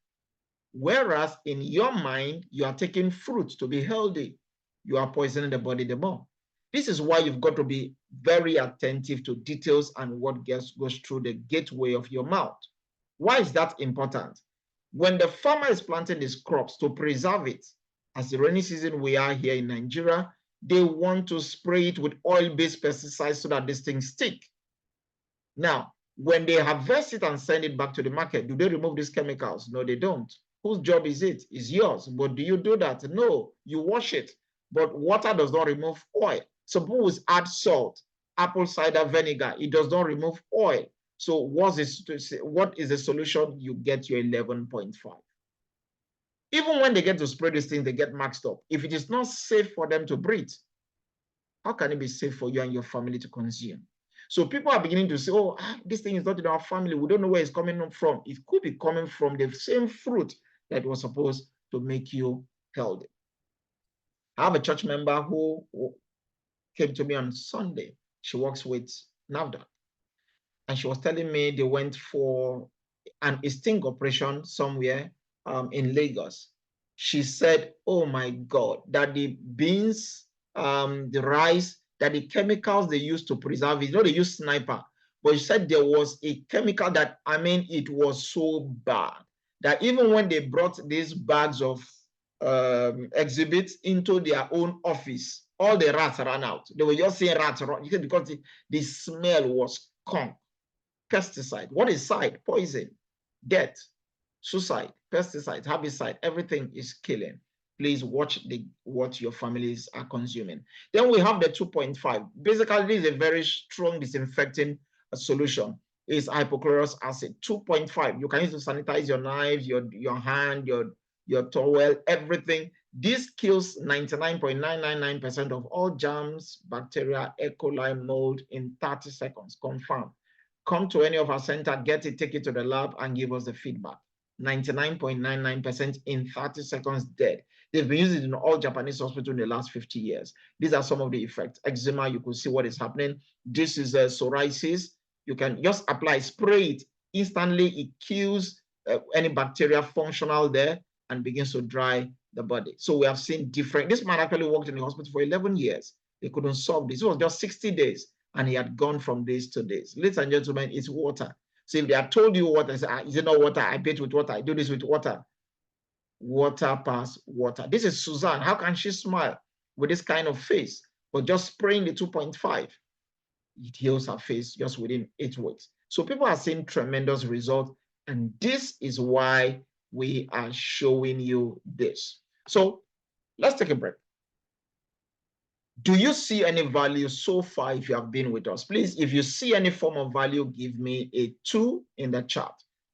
S1: Whereas in your mind, you are taking fruit to be healthy. You are poisoning the body the more. This is why you've got to be very attentive to details and what goes through the gateway of your mouth. Why is that important? When the farmer is planting these crops to preserve it, as the rainy season we are here in Nigeria, they want to spray it with oil-based pesticides so that these things stick. Now, when they harvest it and send it back to the market, do they remove these chemicals? No, they don't. Whose job is it? It's yours. But do you do that? No, you wash it. But water does not remove oil. Suppose add salt, apple cider vinegar. It does not remove oil. So what is the solution? You get your 11.5. Even when they get to spray these things, they get maxed up. If it is not safe for them to breathe, how can it be safe for you and your family to consume? So people are beginning to say, oh, this thing is not in our family. We don't know where it's coming from. It could be coming from the same fruit that was supposed to make you healthy. I have a church member who came to me on Sunday. She works with NAFDAC. And she was telling me they went for an sting operation somewhere in Lagos. She said, oh my God, that the beans, the rice, that the chemicals they use to preserve it, they use sniper, but she said there was a chemical that, it was so bad that even when they brought these bags of exhibits into their own office, all the rats ran out. They were just saying rats because the smell was skunk. Pesticide. What is side? Poison, death, suicide, pesticide, herbicide, everything is killing. Please watch what your families are consuming. Then we have the 2.5. Basically, this is a very strong disinfecting solution. It's hypochlorous acid. 2.5. You can use to sanitize your knives, your hand, your towel, everything. This kills 99.999% of all germs, bacteria, E. coli, mold in 30 seconds. Confirmed. Come to any of our center, get it, take it to the lab, and give us the feedback. 99.99% in 30 seconds dead. They've been using it in all Japanese hospitals in the last 50 years. These are some of the effects. Eczema, you could see what is happening. This is psoriasis. You can just apply, spray it. Instantly, it kills any bacteria functional there and begins to dry the body. So we have seen different. This man actually worked in the hospital for 11 years. They couldn't solve this. It was just 60 days. And he had gone from days to days. Ladies and gentlemen, it's water. So if they had told you water, say, is it not water? I bathe with water. I do this with water. Water pass water. This is Suzanne. How can she smile with this kind of face? But just spraying the 2.5, it heals her face just within 8 weeks. So people are seeing tremendous results. And this is why we are showing you this. So let's take a break. Do you see any value so far if you have been with us? Please, if you see any form of value, give me a 2 in the chat.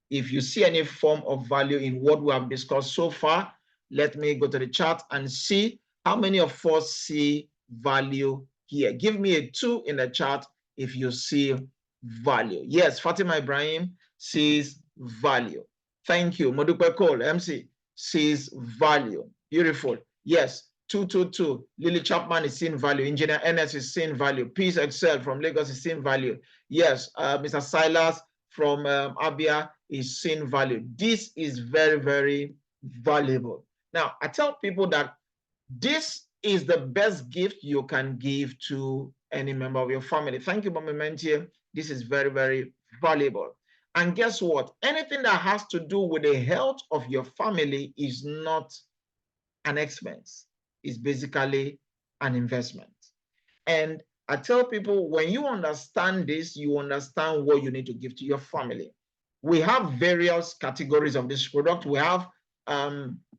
S1: If you see any form of value in what we have discussed so far, let me go to the chat and see how many of us see value here. Give me a 2 in the chat if you see value. Yes, Fatima Ibrahim sees value. Thank you. Modupe Cole, MC, sees value. Beautiful. Yes. 222. Lily Chapman is seeing value. Engineer NS is seeing value. Peace Excel from Lagos is seeing value. Yes, Mr. Silas from Abia is seeing value. This is very, very valuable. Now, I tell people that this is the best gift you can give to any member of your family. Thank you, Mama Mentie. This is very, very valuable. And guess what? Anything that has to do with the health of your family is not an expense. Is basically an investment. And I tell people, when you understand this, you understand what you need to give to your family. We have various categories of this product. We have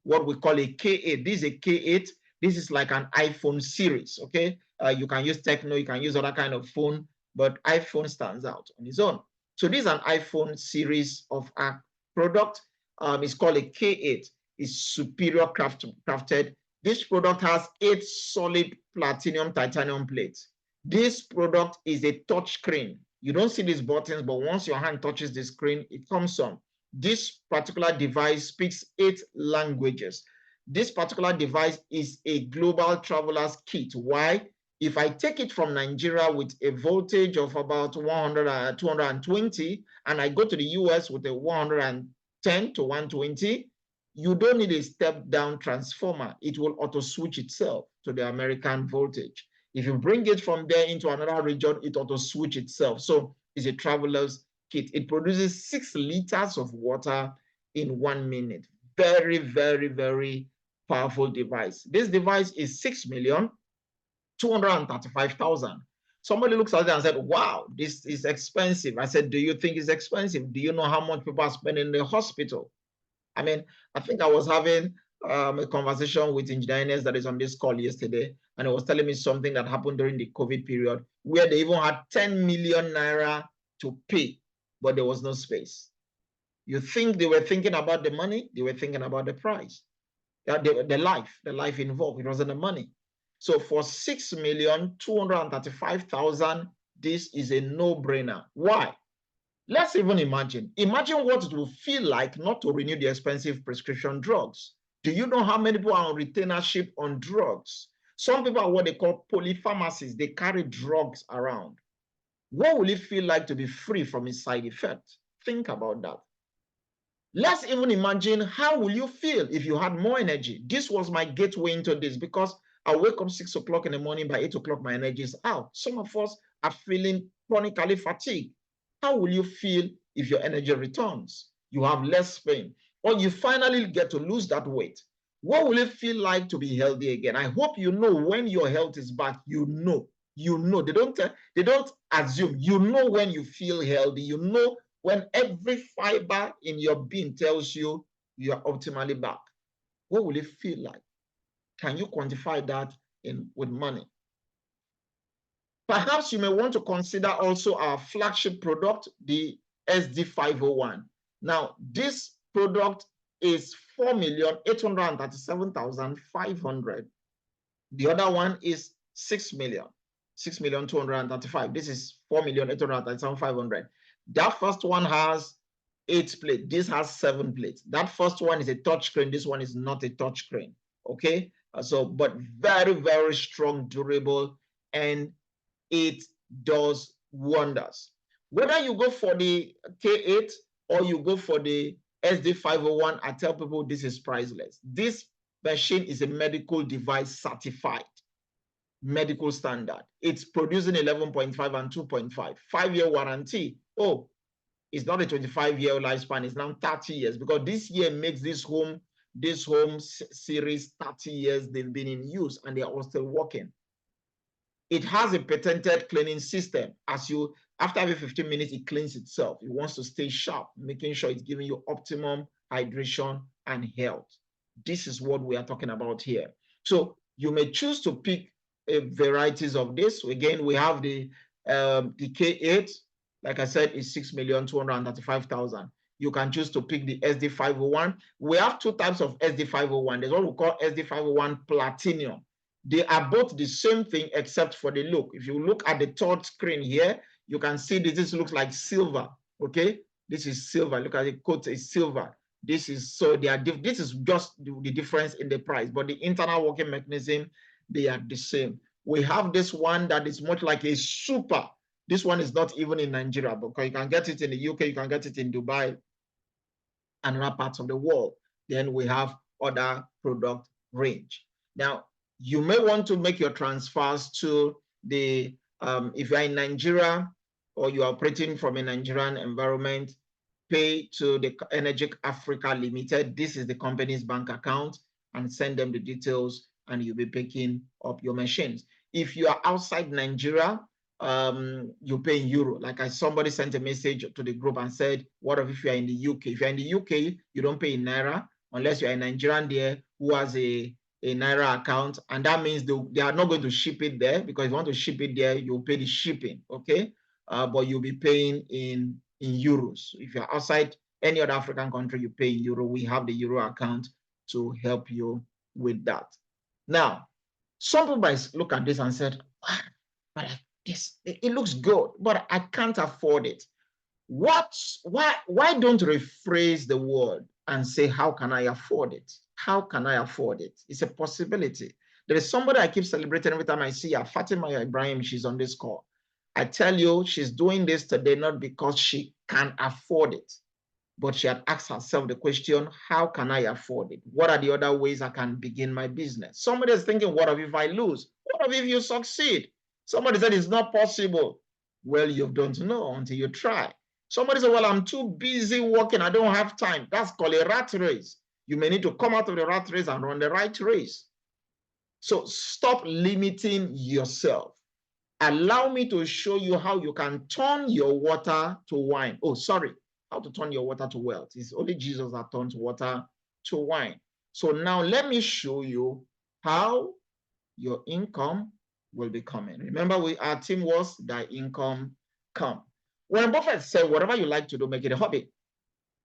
S1: what we call a K8. This is a K8. This is like an iPhone series, okay? You can use Techno, you can use other kind of phone, but iPhone stands out on its own. So this is an iPhone series of a product. It's called a K8. It's superior crafted This product has 8 solid platinum titanium plates. This product is a touch screen. You don't see these buttons, but once your hand touches the screen, it comes on. This particular device speaks 8 languages. This particular device is a global traveler's kit. Why? If I take it from Nigeria with a voltage of about 100, 220, and I go to the US with a 110 to 120, you don't need a step-down transformer. It will auto-switch itself to the American voltage. If you bring it from there into another region, it auto-switch itself. So it's a traveler's kit. It produces 6 liters of water in 1 minute. Very, very, very powerful device. This device is 6,235,000. Somebody looks at it and said, wow, this is expensive. I said, do you think it's expensive? Do you know how much people are spending in the hospital? I mean, I think I was having a conversation with engineers that is on this call yesterday, and it was telling me something that happened during the COVID period where they even had 10 million naira to pay, but there was no space. You think they were thinking about the money? They were thinking about the price, the life involved. It wasn't the money. So for 6,235,000, this is a no-brainer. Why? Let's even imagine what it will feel like not to renew the expensive prescription drugs. Do you know how many people are on retainership on drugs? Some people are what they call polypharmacies. They carry drugs around. What will it feel like to be free from its side effect? Think about that. Let's even imagine how will you feel if you had more energy. This was my gateway into this because I wake up 6 o'clock in the morning, by 8 o'clock my energy is out. Some of us are feeling chronically fatigued. How will you feel if your energy returns? You have less pain, or you finally get to lose that weight. What will it feel like to be healthy again? I hope you know when your health is back, you know. They don't assume. You know when you feel healthy. You know when every fiber in your being tells you you are optimally back. What will it feel like? Can you quantify that with money? Perhaps you may want to consider also our flagship product, the SD501. Now, this product is 4,837,500. The other one is 6,235,000. This is 4,837,500. That first one has 8 plates. This has 7 plates. That first one is a touch screen. This one is not a touch screen. Okay, but very, very strong, durable, and it does wonders. Whether you go for the K8 or you go for the SD501, I tell people this is priceless. This machine is a medical device certified, medical standard. It's producing 11.5 and 2.5, 5-year warranty. Oh, it's not a 25-year lifespan, it's now 30 years because this year makes this home series 30 years they've been in use and they are all still working. It has a patented cleaning system. After every 15 minutes, it cleans itself. It wants to stay sharp, making sure it's giving you optimum hydration and health. This is what we are talking about here. So you may choose to pick varieties of this. Again, we have the K8. Like I said, is 6,235,000. You can choose to pick the SD501. We have 2 types of SD501. There's what we call SD501 Platinum. They are both the same thing except for the look. If you look at the third screen here, you can see this looks like silver. Okay, this is silver. Look at the coat is silver. This is this is just the difference in the price, but the internal working mechanism, they are the same. We have this one that is much like a super. This one is not even in Nigeria, because you can get it in the UK, you can get it in Dubai and other parts of the world. Then we have other product range. Now, you may want to make your transfers to the, if you're in Nigeria or you're operating from a Nigerian environment, pay to the Energic Africa Limited. This is the company's bank account, and send them the details and you'll be picking up your machines. If you are outside Nigeria, you pay in euro. Like somebody sent a message to the group and said, what if you are in the UK? If you're in the UK, you don't pay in Naira unless you're a Nigerian there who has a Naira account, and that means they are not going to ship it there, because if you want to ship it there, you'll pay the shipping, okay? But you'll be paying in euros. If you're outside any other African country, you pay in euro. We have the euro account to help you with that. Now, some people might look at this and said, ah, but it looks good, but I can't afford it. Why don't rephrase the word and say, how can I afford it? How can I afford it? It's a possibility. There is somebody I keep celebrating every time I see her, Fatima Ibrahim, she's on this call. I tell you, she's doing this today not because she can afford it, but she had asked herself the question, how can I afford it? What are the other ways I can begin my business? Somebody is thinking, what if I lose? What if you succeed? Somebody said it's not possible. Well, you don't know until you try. Somebody said, well, I'm too busy working. I don't have time. That's called a rat race. You may need to come out of the rat race and run the right race. So stop limiting yourself. Allow me to show you how you can turn your water to wine. Oh, sorry, how to turn your water to wealth. It's only Jesus that turns water to wine. So now let me show you how your income will be coming. Remember, our theme was thy income come. Warren Buffett said, whatever you like to do, make it a hobby.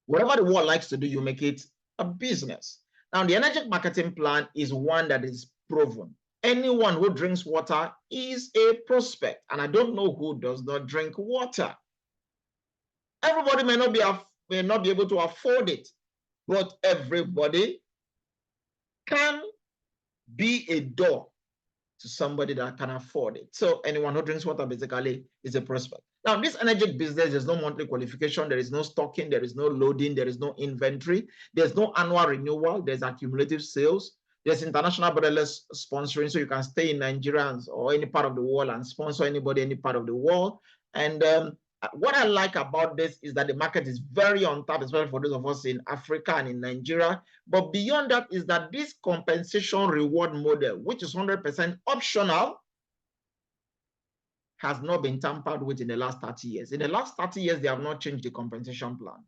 S1: Whatever the world likes to do, you make it a business. Now, the energetic marketing plan is one that is proven. Anyone who drinks water is a prospect, and I don't know who does not drink water. Everybody may not be able to afford it, but everybody can be a door to somebody that can afford it. So anyone who drinks water basically is a prospect. Now, this energetic business, there's no monthly qualification, there is no stocking, there is no loading, there is no inventory, there's no annual renewal, there's accumulative sales, there's international borderless sponsoring, so you can stay in Nigeria or any part of the world and sponsor anybody, any part of the world. And what I like about this is that the market is very on top, especially for those of us in Africa and in Nigeria. But beyond that is that this compensation reward model, which is 100% optional, has not been tampered with in the last 30 years. In the last 30 years, they have not changed the compensation plan.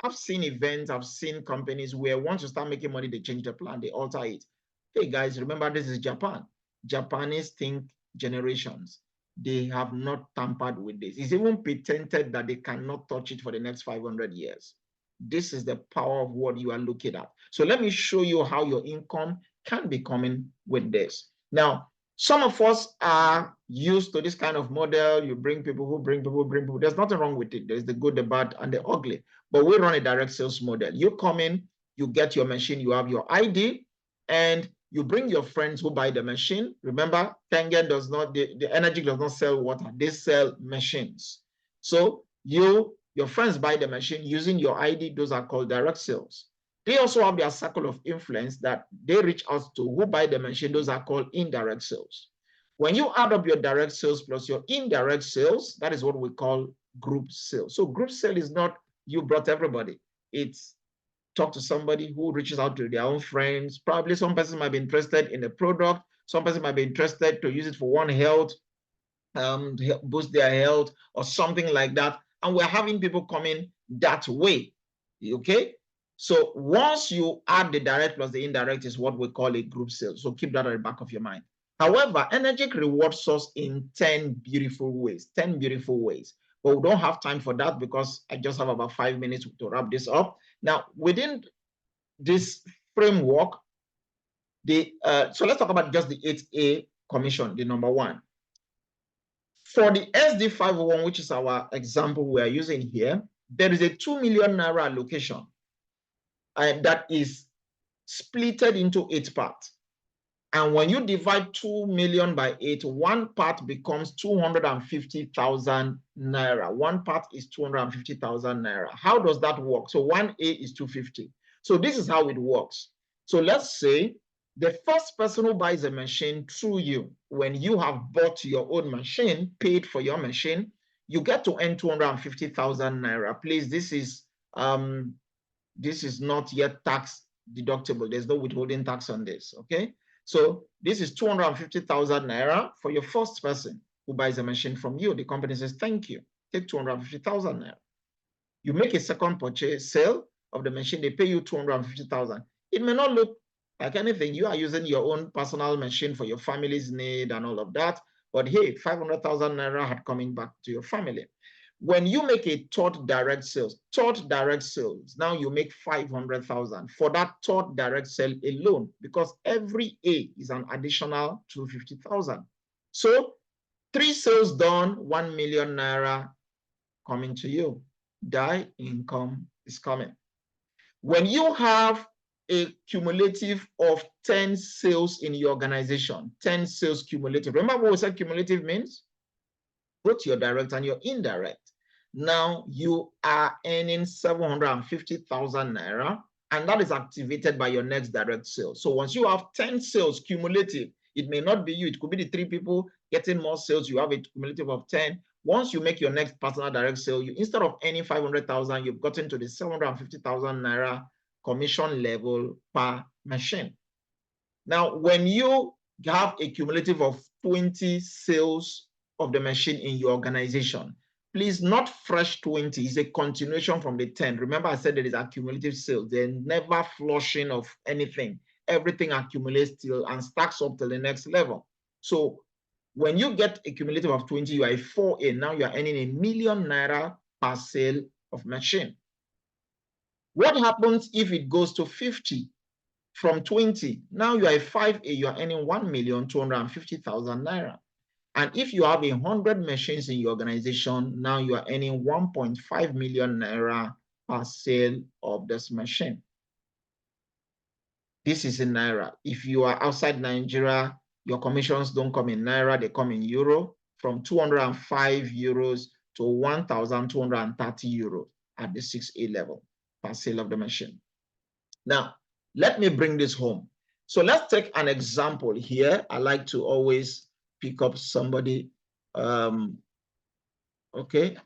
S1: I've seen events, I've seen companies where once you start making money, they change the plan, they alter it. Hey guys, remember this is Japan. Japanese think generations. They have not tampered with this. It's even patented that they cannot touch it for the next 500 years. This is the power of what you are looking at. So let me show you how your income can be coming with this. Now, some of us are used to this kind of model. You bring people who bring people. There's nothing wrong with it. There's the good, the bad, and the ugly. But we run a direct sales model. You come in, you get your machine, you have your ID, and you bring your friends who buy the machine. Remember, Tengen does not, the energy does not sell water. They sell machines. So your friends buy the machine using your ID. Those are called direct sales. They also have their circle of influence that they reach out to who buy the machine. Those are called indirect sales. When you add up your direct sales plus your indirect sales, that is what we call group sales. So group sale is not you brought everybody. It's talk to somebody who reaches out to their own friends. Probably some person might be interested in a product. Some person might be interested to use it for one health, boost their health or something like that. And we're having people coming that way, okay? So once you add the direct plus the indirect is what we call a group sale. So keep that at the back of your mind. However, Energetic rewards us in 10 beautiful ways, 10 beautiful ways. But we don't have time for that because I just have about 5 minutes to wrap this up. Now, within this framework, so let's talk about just the 8A commission, the number one. For the SD501, which is our example we are using here, there is a 2 million naira allocation that is splitted into 8 parts. And when you divide 2 million by 8, one part becomes 250,000 naira. One part is 250,000 naira. How does that work? So 1A is 250. So this is how it works. So let's say the first person who buys a machine through you, when you have bought your own machine, paid for your machine, you get to earn 250,000 naira. Please, this is not yet tax deductible. There's no withholding tax on this, okay? So this is 250,000 naira for your first person who buys a machine from you. The company says, thank you, take 250,000 naira. You make a second purchase sale of the machine, they pay you 250,000. It may not look like anything. You are using your own personal machine for your family's need and all of that. But hey, 500,000 naira had coming back to your family. When you make a third direct sales, now you make 500,000 for that third direct sale alone, because every A is an additional 250,000. So 3 sales done, 1 million naira coming to you. Die income is coming. When you have a cumulative of 10 sales in your organization, 10 sales cumulative. Remember what we said cumulative means? Both your direct and your indirect. Now you are earning 750,000 naira, and that is activated by your next direct sale. So once you have 10 sales cumulative, it may not be you, it could be the 3 people getting more sales, you have a cumulative of 10. Once you make your next personal direct sale, you, instead of earning 500,000, you've gotten to the 750,000 naira commission level per machine. Now, when you have a cumulative of 20 sales of the machine in your organization, please, not fresh 20, is a continuation from the 10. Remember, I said there is accumulative sales. There's never flushing of anything. Everything accumulates till and stacks up till the next level. So when you get a cumulative of 20, you are a 4A. Now you are earning 1 million naira per sale of machine. What happens if it goes to 50? From 20, now you are a 5A, you are earning 1,250,000 naira. And if you have 100 machines in your organization, now you are earning 1.5 million naira per sale of this machine. This is in naira. If you are outside Nigeria, your commissions don't come in naira, they come in euro, from 205 euros to 1,230 euros at the 6A level per sale of the machine. Now, let me bring this home. So let's take an example here. I like to always pick up somebody. Okay.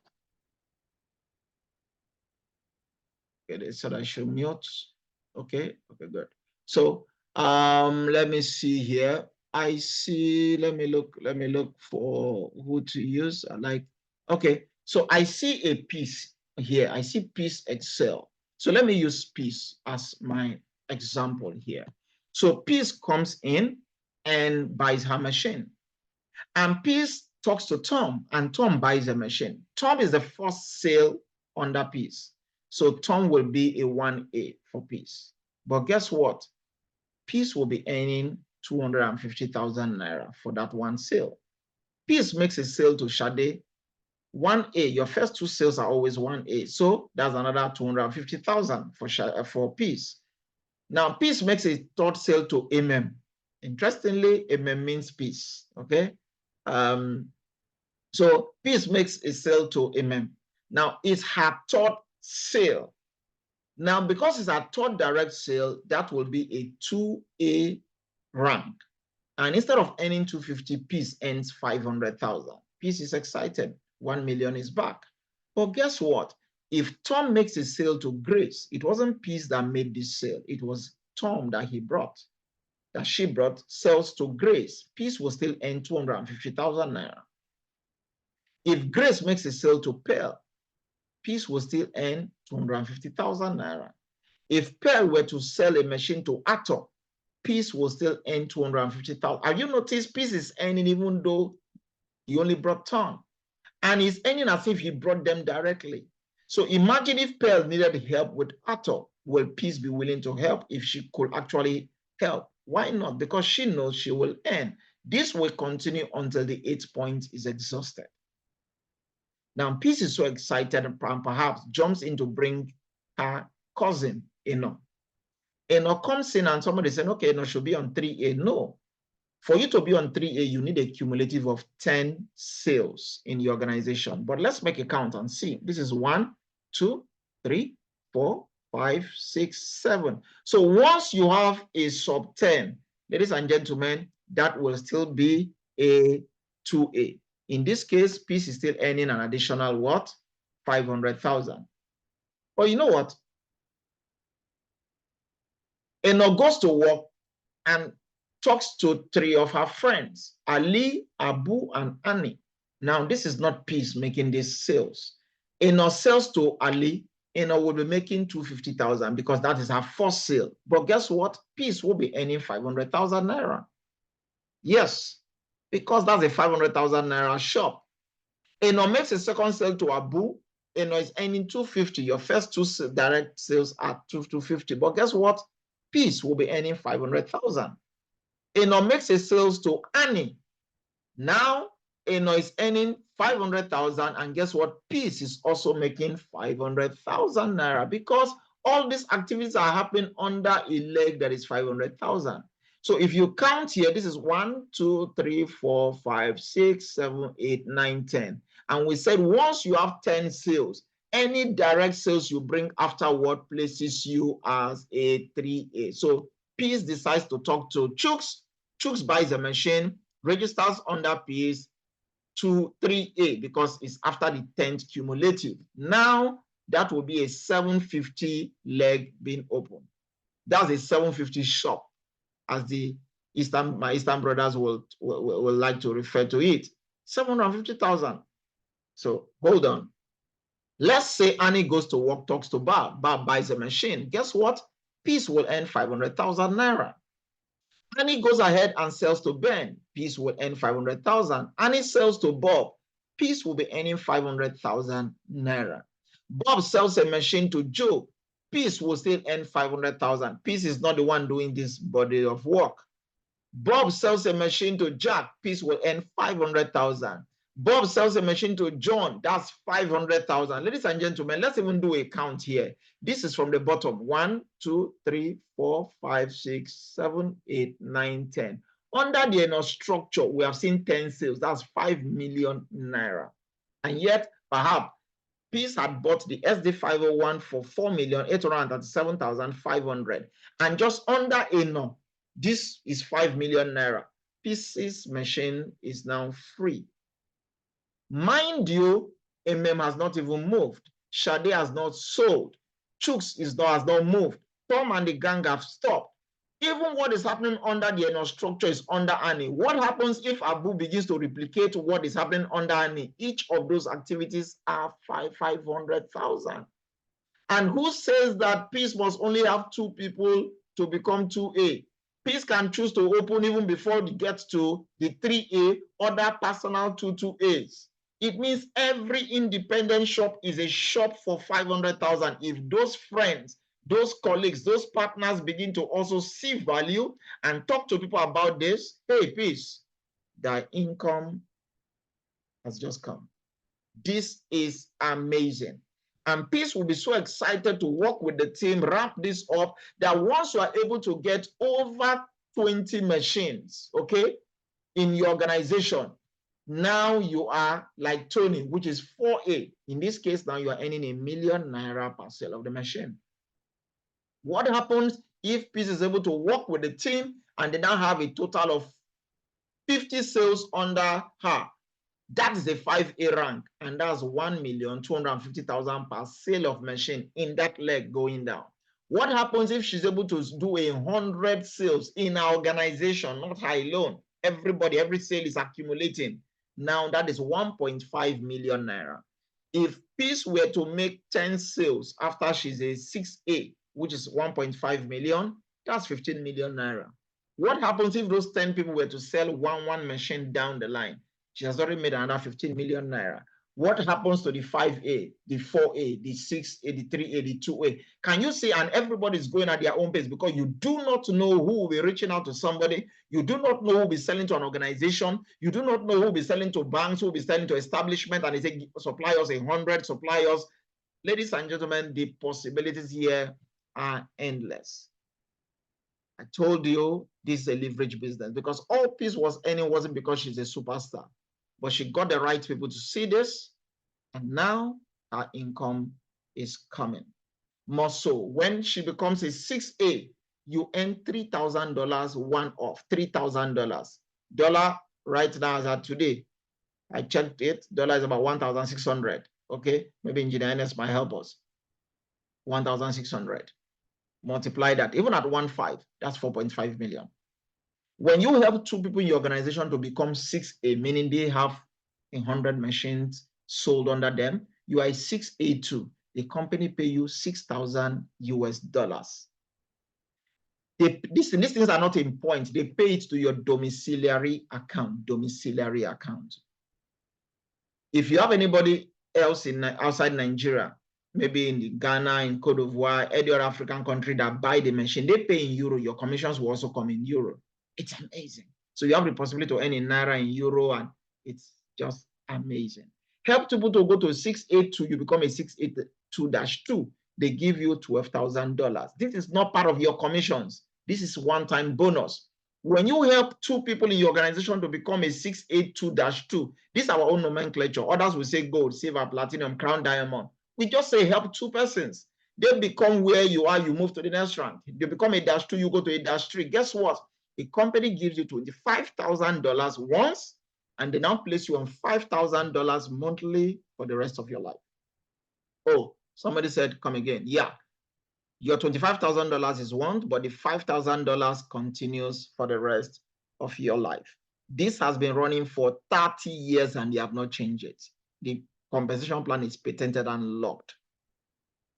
S1: Okay, so I should mute. Okay, okay, good. So let me see here. I see, let me look for who to use. I like, okay, so I see a piece here. I see Peace Excel. So let me use Peace as my example here. So Peace comes in and buys her machine. And Peace talks to Tom, and Tom buys a machine. Tom is the first sale under Peace. So Tom will be a 1A for Peace. But guess what? Peace will be earning 250,000 naira for that one sale. Peace makes a sale to Shade, 1A. Your first 2 sales are always 1A. So that's another 250,000 for Peace. Now, Peace makes a third sale to MM. Interestingly, MM means peace, okay? So Peace makes a sale to MM. Now, it's her third sale. Now, because it's a third direct sale, that will be a 2A rank. And instead of earning 250, Peace earns 500,000. Peace is excited. 1 million is back. But guess what? If Tom makes a sale to Grace, it wasn't Peace that made this sale. It was Tom that she brought sales to Grace. Peace will still earn 250,000 naira. If Grace makes a sale to Pearl, Peace will still earn 250,000 naira. If Pearl were to sell a machine to Arthur, Peace will still earn 250,000. Have you noticed Peace is earning even though he only brought Tom? And he's earning as if he brought them directly. So imagine if Pearl needed help with Arthur, will Peace be willing to help if she could actually help? Why not? Because she knows she will earn. This will continue until the 8th point is exhausted. Now, Peace is so excited and perhaps jumps in to bring her cousin, Eno. Eno comes in and somebody said, okay, Eno should be on 3A. No. For you to be on 3A, you need a cumulative of 10 sales in your organization. But let's make a count and see. This is 1, 2, 3, 4, 5, 6, 7. So once you have a sub 10, ladies and gentlemen, that will still be a 2A. In this case, Peace is still earning an additional what? 500,000. But you know what? Eno goes to work and talks to 3 of her friends, Ali, Abu, and Annie. Now, this is not Peace making these sales. Eno sells to Ali. Eno will be making 250,000 because that is her first sale. But guess what? Peace will be earning 500,000 naira. Yes, because that's a 500,000 naira shop. Eno makes a second sale to Abu. Eno is earning 250. Your first two direct sales are 250. But guess what? Peace will be earning 500,000. Eno makes a sales to Annie. Now, Eno is earning 500,000. And guess what? Peace is also making 500,000 naira because all these activities are happening under a leg that is 500,000. So if you count here, this is 1, 2, 3, 4, 5, 6, 7, 8, 9, 10. And we said once you have 10 sales, any direct sales you bring afterward places you as a 3A. So Peace decides to talk to Chooks. Chooks buys a machine, registers under Peace to 3A because it's after the 10th cumulative. Now that will be a 750 leg being opened. That's a 750 shop, as my Eastern brothers will like to refer to it. 750,000. So hold on. Let's say Annie goes to work, talks to Bob. Bob buys a machine. Guess what? Peace will earn 500,000 naira. Annie goes ahead and sells to Ben. Peace will earn 500,000. Annie sells to Bob. Peace will be earning 500,000 naira. Bob sells a machine to Joe. Peace will still earn 500,000. Peace is not the one doing this body of work. Bob sells a machine to Jack. Peace will earn 500,000. Bob sells a machine to John. That's 500,000. Ladies and gentlemen, let's even do a count here. This is from the bottom. 1, 2, 3, 4, 5, 6, 7, 8, 9, 10. Under the Eno structure, we have seen 10 sales. That's 5 million naira. And yet, perhaps, Peace had bought the SD501 for 4,837,500. And just under Eno, this is 5 million naira. Peace's machine is now free. Mind you, MM has not even moved. Shade has not sold. Chooks has not moved. Tom and the gang have stopped. Even what is happening under the Eno structure is under Annie. What happens if Abu begins to replicate what is happening under Annie? Each of those activities are 500,000. And who says that Peace must only have 2 people to become 2A? Peace can choose to open even before it gets to the 3A, other personal 2A. It means every independent shop is a shop for 500,000. If those friends, those colleagues, those partners begin to also see value and talk to people about this, hey, Peace, the income has just come. This is amazing. And Peace will be so excited to work with the team, wrap this up, that once you are able to get over 20 machines, okay, in your organization, now you are like Tony, which is 4A. In this case, now you are earning 1 million naira per sale of the machine. What happens if Peace is able to work with the team and they now have a total of 50 sales under her? That is a 5A rank, and that's 1,250,000 per sale of machine in that leg going down. What happens if she's able to do 100 sales in our organization, not her alone? Everybody, every sale is accumulating. Now that is 1.5 million naira. If Peace were to make 10 sales after she's a 6A, which is 1.5 million, that's 15 million naira. What happens if those 10 people were to sell one machine down the line? She has already made another 15 million naira. What happens to the 5A, the 4A, the 6A, the 3A, the 2A? Can you see? And everybody's going at their own pace because you do not know who will be reaching out to somebody. You do not know who will be selling to an organization. You do not know who will be selling to banks, who will be selling to establishment, and they say, supply us 100, supply us. Ladies and gentlemen, the possibilities here are endless. I told you this is a leverage business because all Peace was earning wasn't because she's a superstar, but she got the right people to see this, and now her income is coming. More so, when she becomes a 6A, you earn $3,000 one-off, $3,000. Dollar right now as at today, I checked it, dollar is about 1,600, okay? Maybe Engineer Ernest might help us. 1,600. Multiply that, even at 1.5, that's 4.5 million. When you help 2 people in your organization to become 6A, meaning they have 100 machines sold under them, you are a 6A too. The company pay you $6,000 US. These things are not in point. They pay it to your domiciliary account. If you have anybody else outside Nigeria, maybe in Ghana, in Cote d'Ivoire, any other African country that buy the machine, they pay in euro, your commissions will also come in euro. It's amazing. So you have the possibility to earn in Naira, in euro, and it's just amazing. Help people to go to 682, you become a 682-2. They give you $12,000. This is not part of your commissions. This is one-time bonus. When you help 2 people in your organization to become a 682-2, this is our own nomenclature. Others will say gold, silver, platinum, crown, diamond. We just say help 2 persons. They become where you are, you move to the next rank. They become a -2, you go to a -3. Guess what? The company gives you $25,000 once, and they now place you on $5,000 monthly for the rest of your life. Oh, somebody said, come again. Yeah. Your $25,000 is one, but the $5,000 continues for the rest of your life. This has been running for 30 years and they have not changed it. The compensation plan is patented and locked.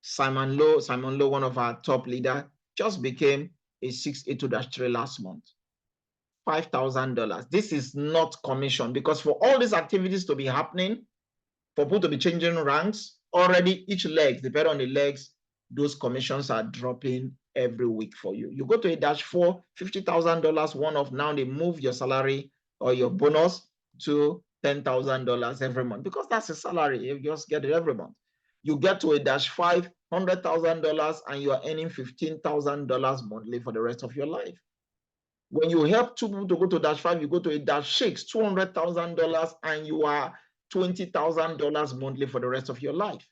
S1: Simon Lowe, one of our top leaders, just became a 682-3 last month. $5,000. This is not commission, because for all these activities to be happening, for people to be changing ranks, already each leg, depending on the legs, those commissions are dropping every week for you. You go to a -4, $50,000 one-off. Now they move your salary or your bonus to $10,000 every month, because that's a salary. You just get it every month. You get to a -5, $100,000, and you are earning $15,000 monthly for the rest of your life. When you help 2 people to go to -5, you go to a -6, $200,000, and you are $20,000 monthly for the rest of your life.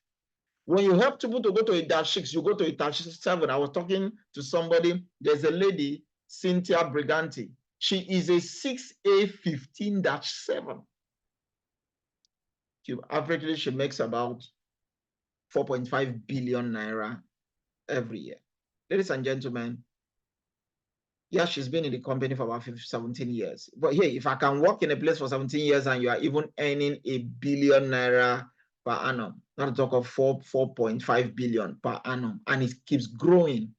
S1: When you help people to go to a -6, you go to a -7. I was talking to somebody, there's a lady, Cynthia Briganti. She is a 6A15-7. Averagely, she makes about 4.5 billion naira every year. Ladies and gentlemen, yeah, she's been in the company for about 17 years. But hey, if I can work in a place for 17 years and you are even earning $1 billion naira per annum, not to talk of 4.5 billion per annum, and it keeps growing.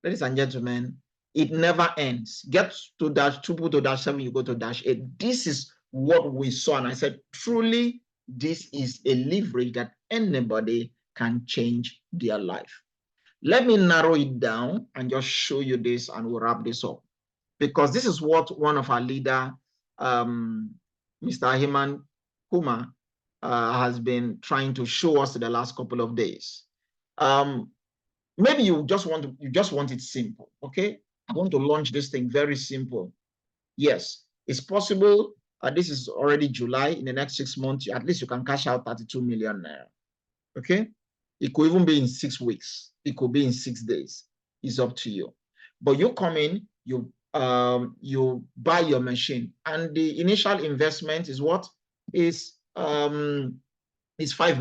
S1: Ladies and gentlemen, it never ends. Get to -2 to -7, you go to -8. This is what we saw, and I said, truly, this is a leverage that anybody can change their life. Let me narrow it down and just show you this, and we'll wrap this up. Because this is what one of our leaders, Mr. Himan Kumar, has been trying to show us in the last couple of days. Maybe you just want it simple, okay? I want to launch this thing very simple. Yes, it's possible. This is already July. In the next 6 months, at least you can cash out 32 million naira. Okay? It could even be in 6 weeks. It could be in 6 days. It's up to you. But you come in, you buy your machine, and the initial investment is what? Is 5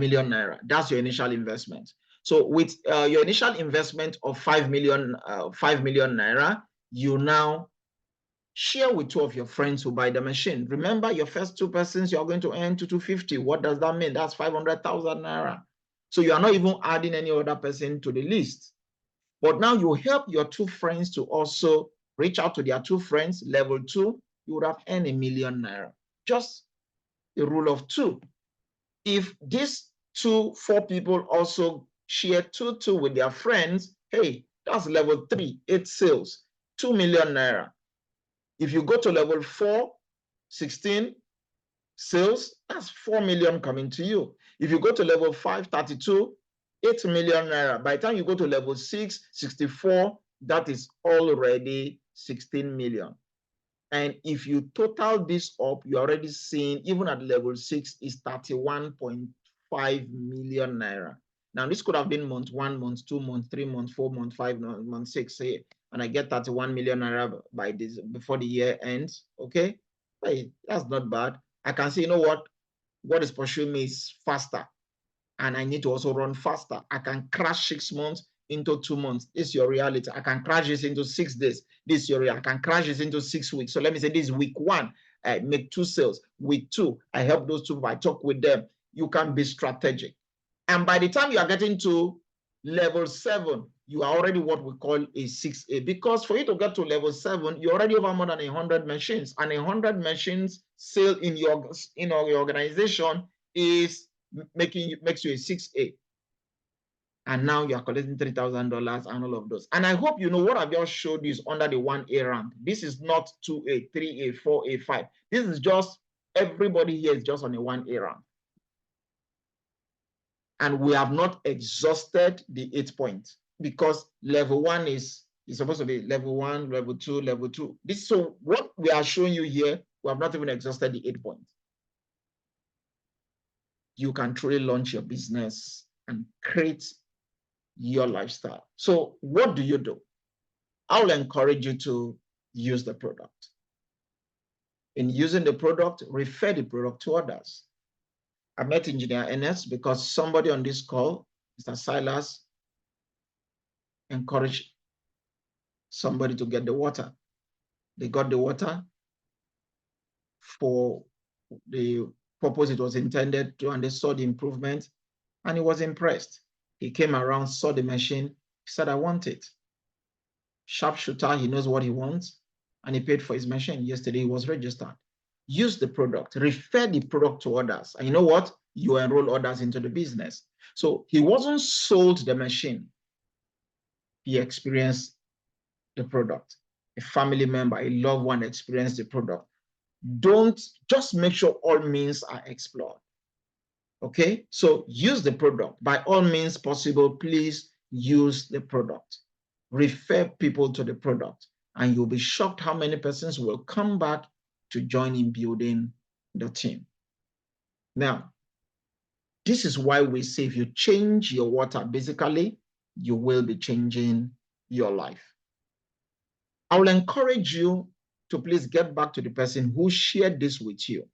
S1: million naira. That's your initial investment. So with your initial investment of 5 million naira, you now share with 2 of your friends who buy the machine. Remember, your first 2 persons, you're going to earn 250. What does that mean? That's 500,000 naira. So you are not even adding any other person to the list. But now you help your 2 friends to also reach out to their 2 friends, level 2, you would have earned 1 million naira. Just a rule of 2. If these 4 people also share 2 with their friends, hey, that's level 3, 8 sales, 2 million naira. If you go to level 4, 16 sales, that's 4 million coming to you. If you go to level 5, 32, 8 million naira. By the time you go to level 6, 64, that is already 16 million. And if you total this up, you're already seeing, even at level 6, is 31.5 million naira. Now, this could have been month 1, month 2, month 3, month 4, month 5, month 6, say, and I get 31 million naira by this before the year ends. Okay, hey, that's not bad. I can say, you know what is pursuing me is faster, and I need to also run faster. I can crash 6 months into 2 months. This is your reality. I can crash this into 6 days. This is your reality. I can crash this into 6 weeks. So let me say this is week 1. I make 2 sales. Week 2, I help those 2. I talk with them. You can be strategic. And by the time you are getting to Level 7, you are already what we call a 6A, because for you to get to level 7, you already have more than 100 machines, and 100 machines sale in your organization makes you a 6A. And now you are collecting $3,000 and all of those. And I hope you know what I've just showed you is under the 1A rank. This is not 2A, 3A, 4A, 5. This is just, everybody here is just on a 1A rank. And we have not exhausted the 8 points, because level 1 is supposed to be level 1, level 2, level 2. So what we are showing you here, we have not even exhausted the 8 points. You can truly launch your business and create your lifestyle. So what do? I will encourage you to use the product. In using the product, refer the product to others. I met Engineer Ernest because somebody on this call, Mr. Silas, encouraged somebody to get the water. They got the water for the purpose it was intended to, and they saw the improvement, and he was impressed. He came around, saw the machine, he said, I want it. Sharpshooter, he knows what he wants, and he paid for his machine. Yesterday, he was registered. Use the product, refer the product to others. And you know what? You enroll others into the business. So he wasn't sold the machine. He experienced the product. A family member, a loved one experienced the product. Don't just make sure all means are explored. Okay? So use the product. By all means possible, please use the product. Refer people to the product, and you'll be shocked how many persons will come back to join in building the team. Now, this is why we say if you change your water, basically, you will be changing your life. I will encourage you to please get back to the person who shared this with you,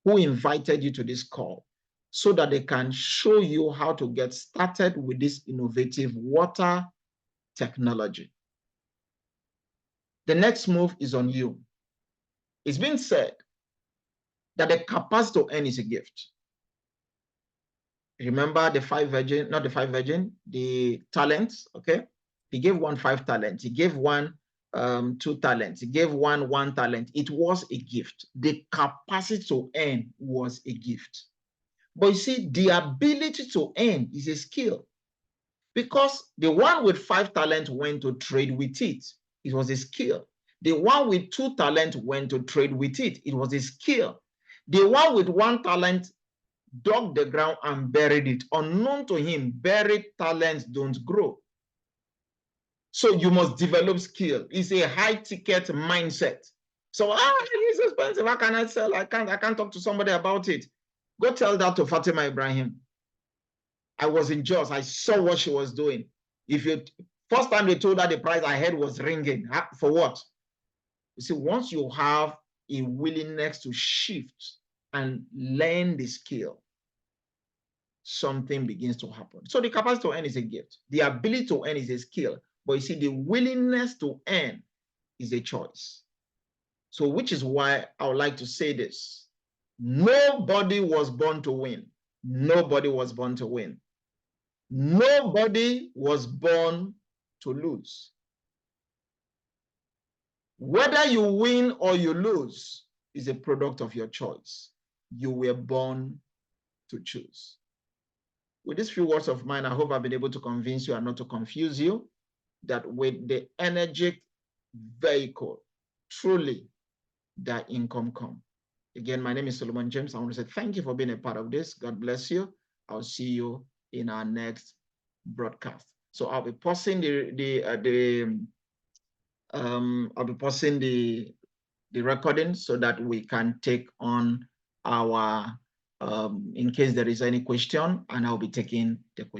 S1: who invited you to this call, so that they can show you how to get started with this innovative water technology. The next move is on you. It's been said that the capacity to earn is a gift. Remember the the talents, okay? He gave one 5 talents. He gave one 2 talents. He gave one 1 talent. It was a gift. The capacity to earn was a gift. But you see, the ability to earn is a skill, because the one with 5 talents went to trade with it. It was a skill. The one with 2 talents went to trade with it. It was a skill. The one with 1 talent dug the ground and buried it. Unknown to him, buried talents don't grow. So you must develop skill. It's a high-ticket mindset. So, it's expensive. How can I sell? I can't talk to somebody about it. Go tell that to Fatima Ibrahim. I was in Jos. I saw what she was doing. First time they told her the price, her head was ringing. For what? You see, once you have a willingness to shift and learn the skill, something begins to happen. So the capacity to earn is a gift. The ability to earn is a skill. But you see, the willingness to earn is a choice. So which is why I would like to say this. Nobody was born to win. Nobody was born to win. Nobody was born to lose. Whether you win or you lose is a product of your choice. You were born to choose. With these few words of mine, I hope I've been able to convince you and not to confuse you that with the energetic vehicle, truly, that income come. Again, my name is Solomon James. I want to say thank you for being a part of this. God bless you. I'll see you in our next broadcast. So I'll be posting the recording so that we can take on our in case there is any question, and I'll be taking the question.